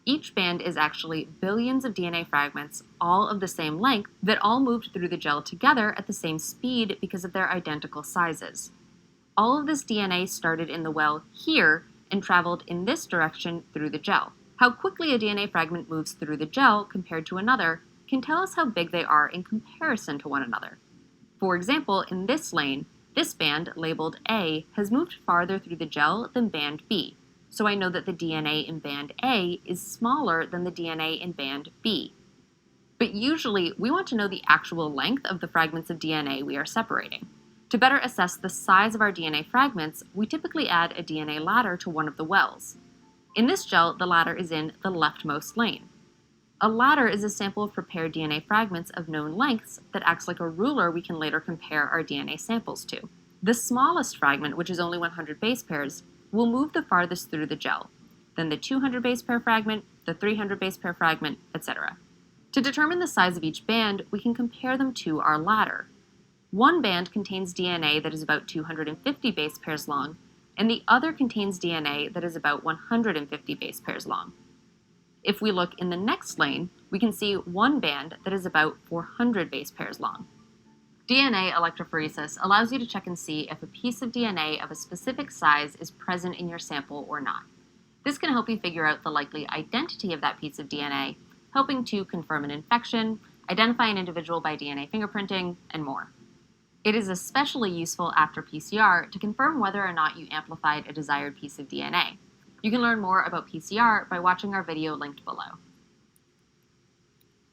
Each band is actually billions of DNA fragments, all of the same length, that all moved through the gel together at the same speed because of their identical sizes. All of this DNA started in the well here and traveled in this direction through the gel. How quickly a DNA fragment moves through the gel compared to another can tell us how big they are in comparison to one another. For example, in this lane, this band, labeled A, has moved farther through the gel than band B, so I know that the DNA in band A is smaller than the DNA in band B. But usually, we want to know the actual length of the fragments of DNA we are separating. To better assess the size of our DNA fragments, we typically add a DNA ladder to one of the wells. In this gel, the ladder is in the leftmost lane. A ladder is a sample of prepared DNA fragments of known lengths that acts like a ruler we can later compare our DNA samples to. The smallest fragment, which is only 100 base pairs, will move the farthest through the gel, then the 200 base pair fragment, the 300 base pair fragment, etc. To determine the size of each band, we can compare them to our ladder. One band contains DNA that is about 250 base pairs long, and the other contains DNA that is about 150 base pairs long. If we look in the next lane, we can see one band that is about 400 base pairs long. DNA electrophoresis allows you to check and see if a piece of DNA of a specific size is present in your sample or not. This can help you figure out the likely identity of that piece of DNA, helping to confirm an infection, identify an individual by DNA fingerprinting, and more. It is especially useful after PCR to confirm whether or not you amplified a desired piece of DNA. You can learn more about PCR by watching our video linked below.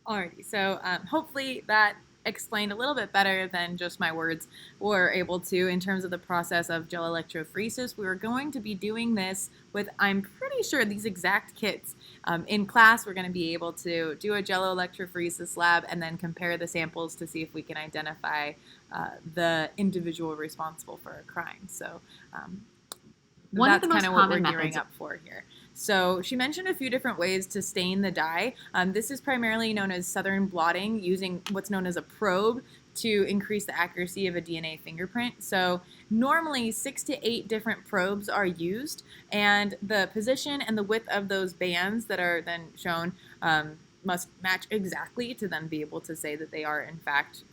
Alrighty, so hopefully that explained a little bit better than just my words were able to in terms of the process of gel electrophoresis. We were going to be doing this with, I'm pretty sure, these exact kits. In class, we're going to be able to do a gel electrophoresis lab and then compare the samples to see if we can identify the individual responsible for a crime. So that's kind of what we're gearing up for here. So she mentioned a few different ways to stain the dye. This is primarily known as southern blotting, using what's known as a probe to increase the accuracy of a DNA fingerprint. So normally 6 to 8 different probes are used, and the position and the width of those bands that are then shown must match exactly to then be able to say that they are in fact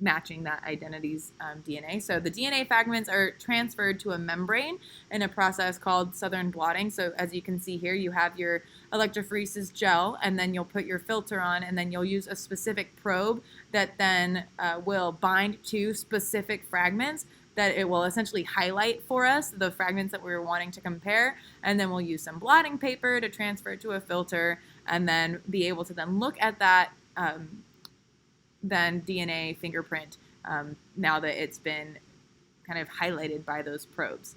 matching that identity's DNA. So the DNA fragments are transferred to a membrane in a process called southern blotting. So as you can see here, you have your electrophoresis gel, and then you'll put your filter on, and then you'll use a specific probe that then will bind to specific fragments that it will essentially highlight for us, the fragments that we were wanting to compare, and then we'll use some blotting paper to transfer it to a filter, and then be able to then look at that then DNA fingerprint now that it's been kind of highlighted by those probes.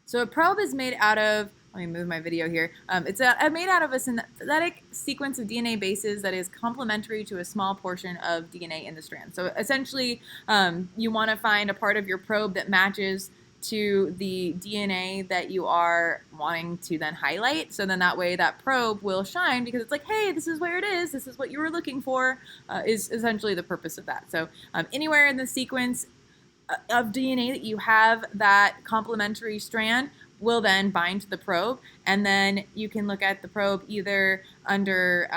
So a probe is made out of, let me move my video here, it's made out of a synthetic sequence of DNA bases that is complementary to a small portion of DNA in the strand. So essentially you want to find a part of your probe that matches to the DNA that you are wanting to then highlight. So then that way that probe will shine because it's like, hey, this is where it is. This is what you were looking for, is essentially the purpose of that. So anywhere in the sequence of DNA that you have that complementary strand will then bind to the probe, and then you can look at the probe either under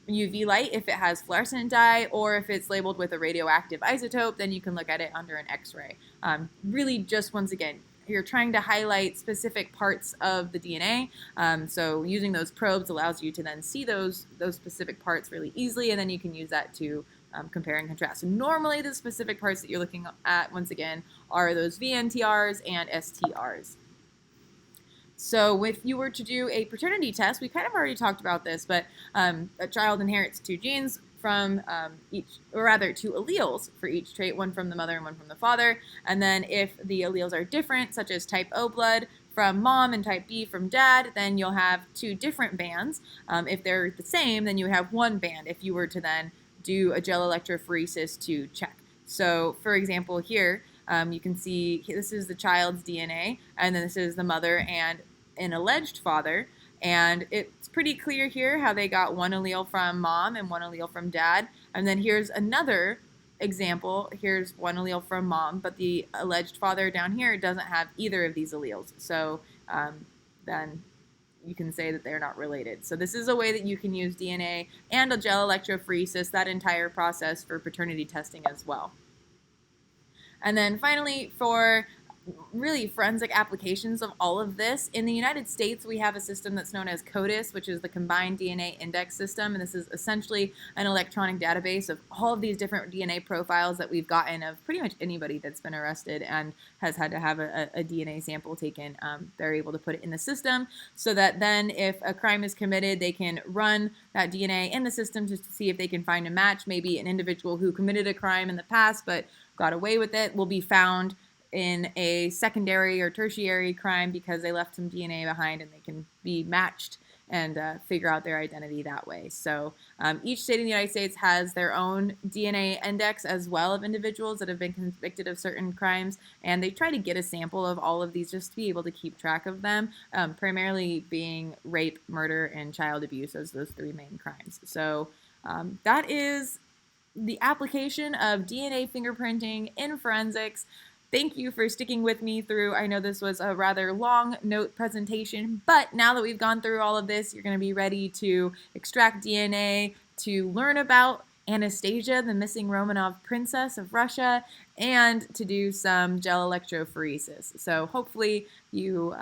UV light if it has fluorescent dye, or if it's labeled with a radioactive isotope, then you can look at it under an X-ray. Really just, once again, you're trying to highlight specific parts of the DNA, so using those probes allows you to then see those specific parts really easily, and then you can use that to compare and contrast. So normally the specific parts that you're looking at, once again, are those VNTRs and STRs. So if you were to do a paternity test, we kind of already talked about this, but a child inherits 2 genes from each, or rather 2 alleles for each trait, one from the mother and one from the father. And then if the alleles are different, such as type O blood from mom and type B from dad, then you'll have 2 different bands. If they're the same, then you have 1 band if you were to then do a gel electrophoresis to check. So for example here, you can see this is the child's DNA, and then this is the mother and an alleged father. And it's pretty clear here how they got 1 allele from mom and 1 allele from dad. And then here's another example. Here's 1 allele from mom, but the alleged father down here doesn't have either of these alleles. So then you can say that they're not related. So this is a way that you can use DNA and a gel electrophoresis, that entire process, for paternity testing as well. And then finally, for really forensic applications of all of this, in the United States we have a system that's known as CODIS, which is the Combined DNA Index System, and this is essentially an electronic database of all of these different DNA profiles that we've gotten of pretty much anybody that's been arrested and has had to have a DNA sample taken. They're able to put it in the system so that then if a crime is committed, they can run that DNA in the system just to see if they can find a match. Maybe an individual who committed a crime in the past but got away with it will be found in a secondary or tertiary crime because they left some DNA behind, and they can be matched and figure out their identity that way. So each state in the United States has their own DNA index as well of individuals that have been convicted of certain crimes, and they try to get a sample of all of these just to be able to keep track of them, primarily being rape, murder, and child abuse as those 3 main crimes. So that is the application of DNA fingerprinting in forensics. Thank you for sticking with me through, I know this was a rather long note presentation, but now that we've gone through all of this, you're going to be ready to extract DNA, to learn about Anastasia, the missing Romanov princess of Russia, and to do some gel electrophoresis. So hopefully you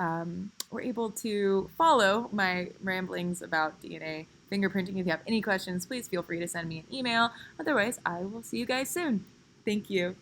were able to follow my ramblings about DNA fingerprinting. If you have any questions, please feel free to send me an email. Otherwise, I will see you guys soon. Thank you.